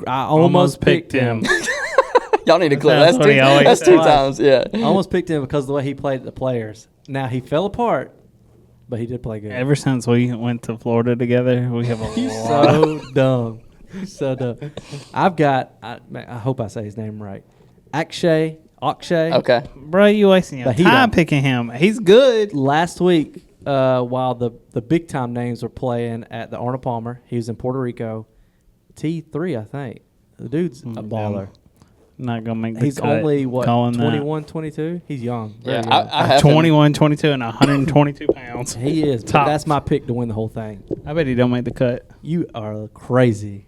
I almost picked him. Y'all need to clip. That's That's what he always that's 2 says. times. Yeah. I almost picked him because of the way he played at the Players. Now, he fell apart, but he did play good. Ever since we went to Florida together, we have a He's lot. so dumb. He's so dumb. I've got, I hope I say his name right, Akshay. Okay. Bro, you wasting your But he time don't. picking him. He's good. Last week, while the big-time names were playing at the Arnold Palmer, he was in Puerto Rico. T3, I think. The dude's a baller. Not gonna make the He's cut. only, what, Calling that. 21, 22? He's young. Very Yeah, young. I have him. 21, 22, and 122 pounds. He is. But Tops. that's my pick to win the whole thing. I bet he don't make the cut. You are crazy.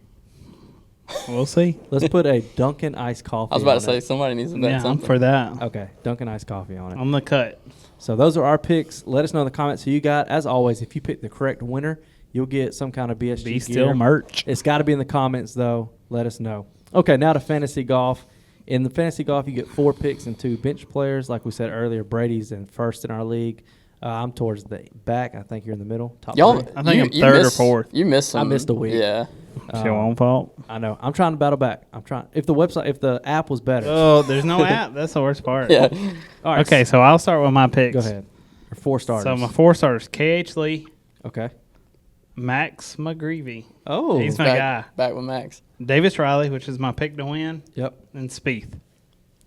We'll see. Let's put a Dunkin' iced coffee I was about on to say it. somebody needs to bet Yeah, I'm something. for that. Okay, Dunkin' iced coffee on it. On the cut. So those are our picks. Let us know in the comments who you got. As always, if you pick the correct winner, you'll get some kind of BSG Be gear. still merch. It's got to be in the comments, though. Let us know. Okay, now to fantasy golf. In the fantasy golf, you get 4 picks and 2 bench players. Like we said earlier, Brady's in first in our league. I'm towards the back. I think you're in the middle. Top Y'all, 3. I think you- I'm you third or missed- fourth. You missed some. I missed a week. Yeah. It's your own fault. I know. I'm trying to battle back. I'm trying. If the app was better. Oh, there's no app. That's the worst part. Yeah. All right. Okay, so I'll start with my picks. Go ahead. Your 4 starters. So my 4 starters: K.H. Lee, Okay. Max McGreevy, Oh. He's my guy. Back with Max. Davis Riley, which is my pick to win, Yep. and Spieth.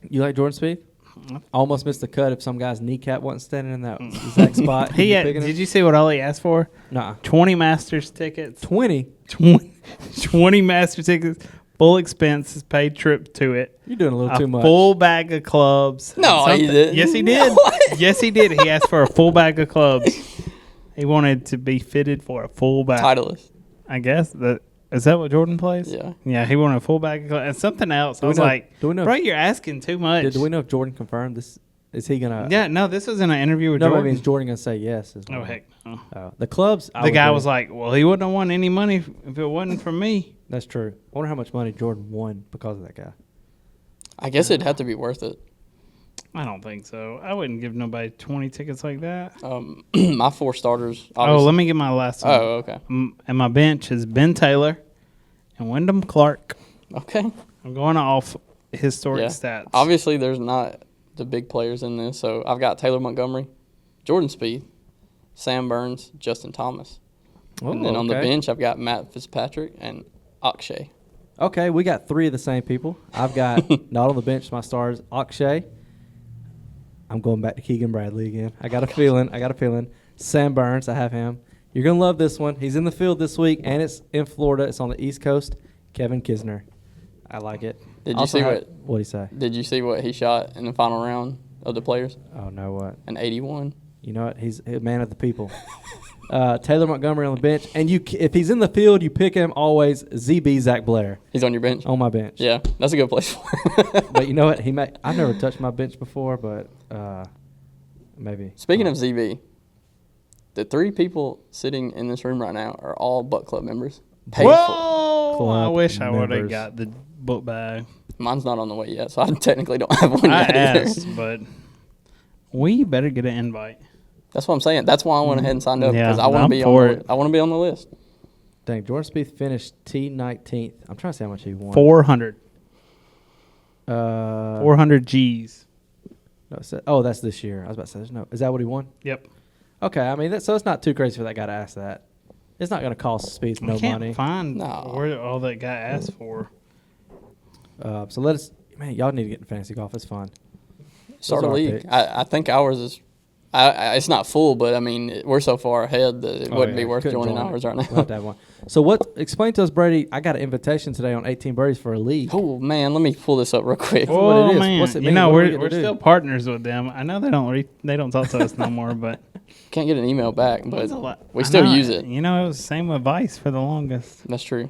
You like Jordan Spieth? Mm-hmm. Almost missed the cut if some guy's kneecap wasn't standing in that exact spot. He had, picking him? did you see what all he asked for? Nuh-uh. 20 Masters tickets. 20. 20 Masters tickets, full expenses, paid trip to it. You're doing a little too much. Full bag of clubs. No, and he something- didn't. Yes, he did. What? Yes, he did. He asked for a full bag of clubs. He wanted to be fitted for a full bag. Titleist. I guess is that what Jordan plays? Yeah. Yeah, he wanted a full bag of clubs and something else. I we was know- like, do we know- bro, you're asking too much. Do we know if Jordan confirmed this? Is he gonna? Yeah, no, this was in an interview with No, but I Jordan. mean, is Jordan gonna say yes? As well? Oh heck, no. The clubs. I The would guy do. was like, well, he wouldn't have won any money if it wasn't for me. That's true. I wonder how much money Jordan won because of that guy. I guess it'd have to be worth it. I don't think so. I wouldn't give nobody 20 tickets like that. My 4 starters. Oh, obviously- let me get my last one. Oh, okay. And my bench is Ben Taylor and Wyndham Clark. Okay. I'm going off historic Yeah. stats. Obviously, there's not the big players in this, so I've got Taylor Montgomery, Jordan Spieth, Sam Burns, Justin Thomas. And then on the okay. bench, I've got Matt Fitzpatrick and Akshay. Okay, we got 3 of the same people. I've got not on the bench. My stars: Akshay. I'm going back to Keegan Bradley again. I got a feeling. Sam Burns. I have him. You're gonna love this one. He's in the field this week, and it's in Florida. It's on the East Coast. Kevin Kisner. I like it. Did you Also see have- What'd he say? Did you see what he shot in the final round of the players? Oh no, what? An 81. You know what? He's a man of the people. Taylor Montgomery on the bench, and if he's in the field, you pick him always. ZB Zach Blair He's on your bench. on my bench. Yeah, that's a good place for him. But you know what? I've never touched my bench before, but maybe. Speaking of ZB, the 3 people sitting in this room right now are all Buck Club members. Paid for. Whoa! I Club wish I would have members. got the book bag. Mine's not on the way yet, so I technically don't have one I yet either. asked, but we better get an invite. That's what I'm saying. That's why I went ahead and signed up Yeah, because I want I'm to be for on. it. I want to be on the list. Dang, Jordan Spieth finished T19th. I'm trying to see how much he won. 400. Uh, 400 G's. No, that's this year. I was about to say, is that what he won? Yep. Okay, I mean, so it's not too crazy for that guy to ask that. It's not going to cost Spieth I no can't money. find No. where all that guy asked for. So let us, man, y'all need to get in fantasy golf. It's fun. Start Those a are our league. picks. I think ours is. It's not full, but I mean we're so far ahead that it wouldn't be worth Couldn't joining join it. ours right now. We'll have to have one. So explain to us, Brady, I got an invitation today on 18 birdies for a league. Oh man, let me pull this up real quick. what Oh it is. man, What's it you mean? know What do we we're get to do? still partners with them. I know they don't talk to us no more, but Can't get an email back, but It's a lot. we I still know, use it. You know, it was the same advice for the longest. That's true.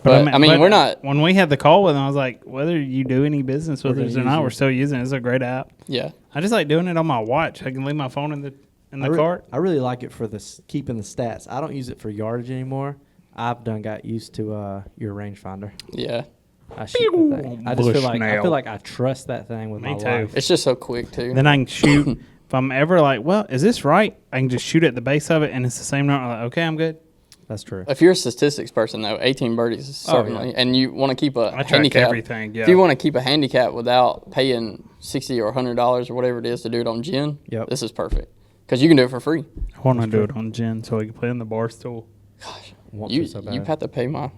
But I mean, but we're not. When we had the call with them, I was like, whether you do any business with We're us or gonna not, use we're it. still using it. It's a great app. Yeah, I just like doing it on my watch. I can leave my phone in the cart. I really like it for keeping the stats. I don't use it for yardage anymore. I've got used to your rangefinder. yeah. I shoot the thing. I just Bush I nail. feel like I trust that thing with Me my too. life. It's just so quick too. Then I can shoot. If I'm ever like, well, is this right? I can just shoot at the base of it, and it's the same number. Like, okay, I'm good. That's true. If you're a statistics person though, 18 birdies is certainly, and you want to keep a I track handicap. everything. Yeah. If you want to keep a handicap without paying $60 or $100 or whatever it is to do it on gin, Yep. this is perfect because you can do it for free. I want to do it on gin so we can play in the bar stool. Want You to so bad. you have to pay my.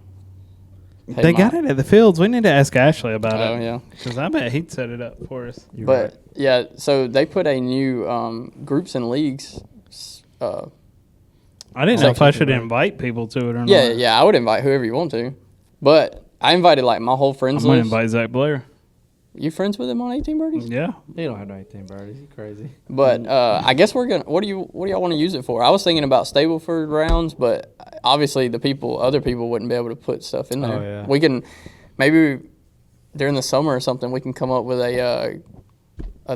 They got it at the fields. We need to ask Ashley about Oh it. yeah. Because I bet he'd set it up for us. You're But right. yeah, so they put a new groups and leagues. I didn't know if I Section should for that. invite people to it or not. Yeah, I would invite whoever you want to, but I invited like my whole friends I'm going to list. invite Zach Blair. You friends with him on 18 birdies? Yeah. He don't have no 18 birdies. He's crazy. But I guess we're gonna. What do y'all want to use it for? I was thinking about Stableford rounds, but obviously other people wouldn't be able to put stuff in there. Oh, yeah. We can maybe during the summer or something. We can come up with a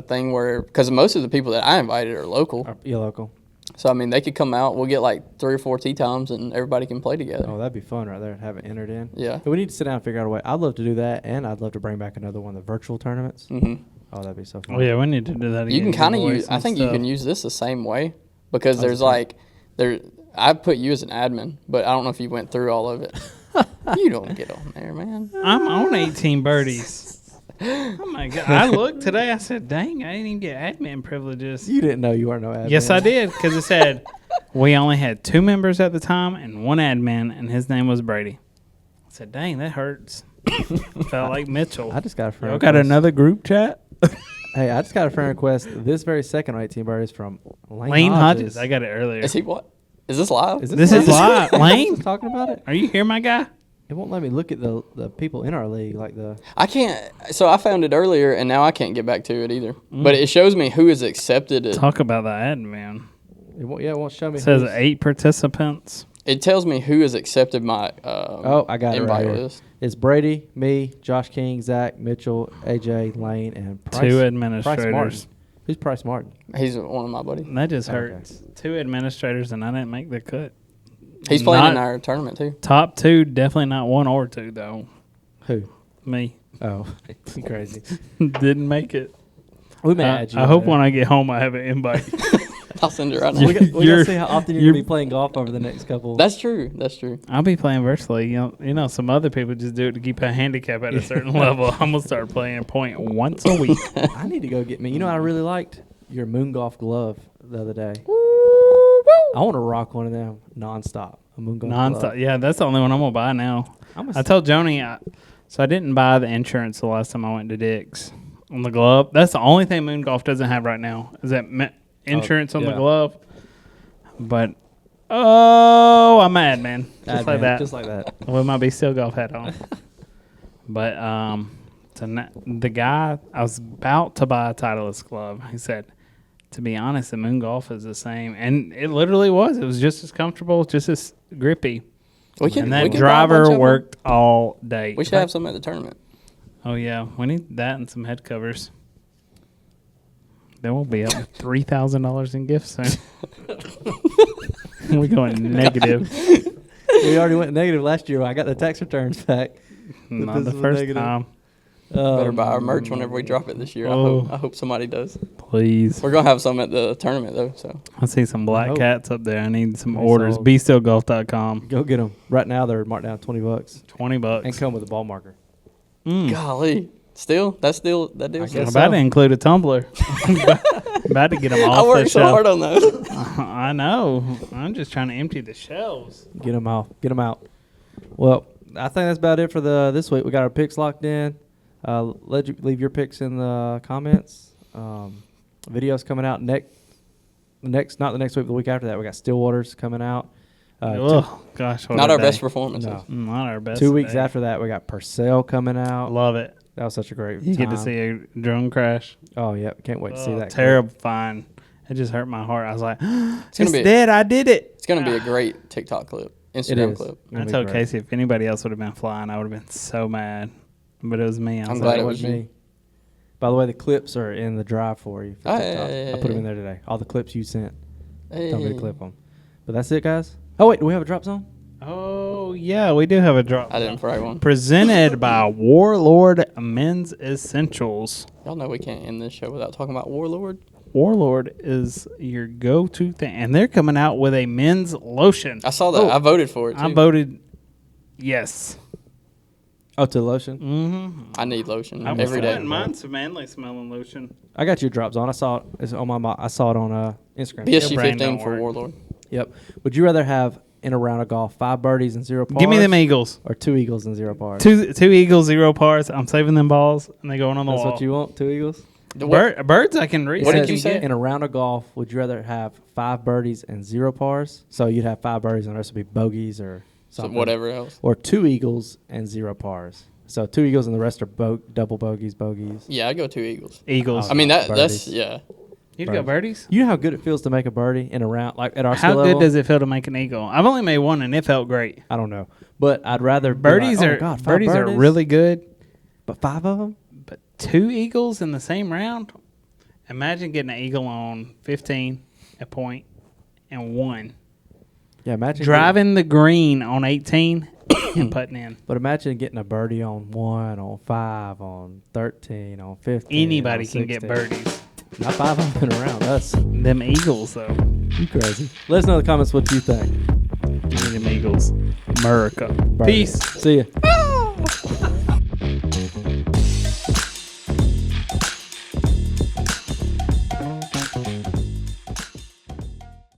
thing where, because most of the people that I invited are local, Yeah, local. so I mean they could come out. We'll get like 3 or 4 tee times, and everybody can play together. Oh, that'd be fun right there. Have it entered in. Yeah. But we need to sit down and figure out a way. I'd love to do that, and I'd love to bring back another one of the virtual tournaments. Mm-hmm. Oh, that'd be so fun. Oh yeah, we need to do that again. You can kind of giveaways use. I and think you stuff. can use this the same way because How's there's it like there. I put you as an admin, but I don't know if you went through all of it. You don't get on there, man. I'm on 18 birdies. Oh my god! I looked today. I said, "Dang, I didn't even get admin privileges." You didn't know you weren't no admin. Yes, I did, because it said we only had 2 members at the time and 1 admin, and his name was Brady. I said, "Dang, that hurts." Felt like Mitchell. I just got a friend Y'all got request. another group chat? Hey, I just got a friend request this very second on 18 birdies from Lane Hodges. I got it earlier. Is he what? Is this live? This is live. Lane? talking about it? Are you here, my guy? It won't let me look at the people in our league, like the. I can't. So I found it earlier, and now I can't get back to it either. But it shows me who is accepted. Talk about the admin. It won't show me. It says who's- 8 participants. It tells me who has accepted my Oh, I got it right invite here. list. It's Brady, me, Josh King, Zach, Mitchell, AJ, Lane, and Price. 2 Price administrators. Martin. Who's Price Martin? He's one of my buddies. That just Okay. hurts. 2 administrators, and I didn't make the cut. He's playing in Not- our tournament too. Top 2, definitely not 1 or 2, though. Who? Me. Oh, you crazy. Didn't make it. We may add you. I on hope there. when I get home I have an invite. I'll send it right now. We got to You're- see how often you're you're- going to be playing golf over the next couple. That's true. That's true. I'll be playing virtually. You know, some other people just do it to keep a handicap at a certain level. I'm going to start playing a point once a week. I need to go get me. You know what I really liked? Your moon golf glove the other day. I want to rock one of them nonstop. A moon golf Nonstop. glove. Yeah, that's the only one I'm going to buy now. I told Joni, so I didn't buy the insurance the last time I went to Dick's on the glove. That's the only thing Moon Golf doesn't have right now is that insurance on the yeah. glove. But, I'm mad, man. Just like that. Just like that. With my Be.Still Golf hat on. But the guy, I was about to buy a Titleist glove. He said, to be honest, the Moon Golf is the same. And it literally was. It was just as comfortable, just as grippy. We can. And we that can buy a driver bunch of 'em. worked all day. We should have some at the tournament. Oh, yeah. We need that and some head covers. Then we'll be up to $3,000 in gifts soon. We're going negative. We already went negative last year. I got the tax returns back. Not this the is a first negative. time. Better buy our merch whenever we drop it this year. Oh. I hope somebody does. Please. We're gonna have some at the tournament though. So I see some black hope. cats up there. I need some They orders. sold. bestillgolf.com. Go get them. Right now, they're marked down $20 $20. and come with a ball marker. golly, that deal's I I'm guess still. about so. to include a tumbler. about to get them I off the worked so hard shelf. on those. I know. I'm just trying to empty the shelves. Get them out. Get them out. Well, I think that's about it for this week. We got our picks locked in. Leave your picks in the comments. Videos coming out not the next week, but the week after that. We got Stillwater's coming out. Oh, gosh. What Not a our day. best performances. No. Not our best. 2 weeks day. after that, we got Purcell coming out. Love it. That was such a great You time. get to see a drone crash. Oh, yeah. Can't wait to see that. Terrifying. It just hurt my heart. I was like, it's gonna be- dead. I did it. It's gonna be a great TikTok clip, It Instagram is. clip. It's gonna I be told great. Casey if anybody else would have been flying, I would have been so mad. But it was me. I was I'm like, glad it It was wasn't you. me. By the way, the clips are in the drive for you. For Oh, TikTok. yeah, I put them in yeah. there today. All the clips you sent. Tell me to Hey. clip them. But that's it, guys. Oh, wait. Do we have a drop zone? oh, yeah, we do have a drop. I didn't write one. Presented by Warlord Men's Essentials. Y'all know we can't end this show without talking about Warlord. Warlord is your go-to thing. And they're coming out with a men's lotion. I saw that. Oh, I voted for it too. I voted yes. Oh, to the lotion? Mm-hmm. I need lotion I every day. Mine's manly smelling lotion. I got your drop zone. I saw it. It's on I saw it on Instagram. BSG brain 15 don't for work. Warlord. Yep. Would you rather have in a round of golf 5 birdies and 0 pars? Give me them Eagles. Or 2 eagles and 0 pars? Two Eagles, 0 pars. I'm saving them balls, and they going on the That's wall. what you want? 2 eagles? Birds I can read. What did Says you say? In a round of golf, would you rather have 5 birdies and 0 pars? So you'd have 5 birdies and the rest would be bogeys or So something. whatever else. Or 2 eagles and 0 pars. So 2 eagles and the rest are double bogeys, bogeys. Yeah, I go 2 eagles. Eagles. I mean that's Birdies. yeah. You'd go birdies? You know how good it feels to make a birdie in a round, like at our How skill good level? does it feel to make an eagle? I've only made one, and it felt great. I don't know, but I'd rather be Birdies like, are oh God, 5 birdies are birdies? really good, but 5 of them. but 2 eagles in the same round? Imagine getting an eagle on 15, a point, and 1. Yeah, imagine Driving the green on 18 and putting in. But imagine getting a birdie on 1, on 5, on 13, on 15. Anybody on can get 16. birdies. Not 5 of them in a round. That's Them eagles, though. you crazy. Let us know in the comments what you think. Give me them eagles. America. Birdie. Peace. See ya.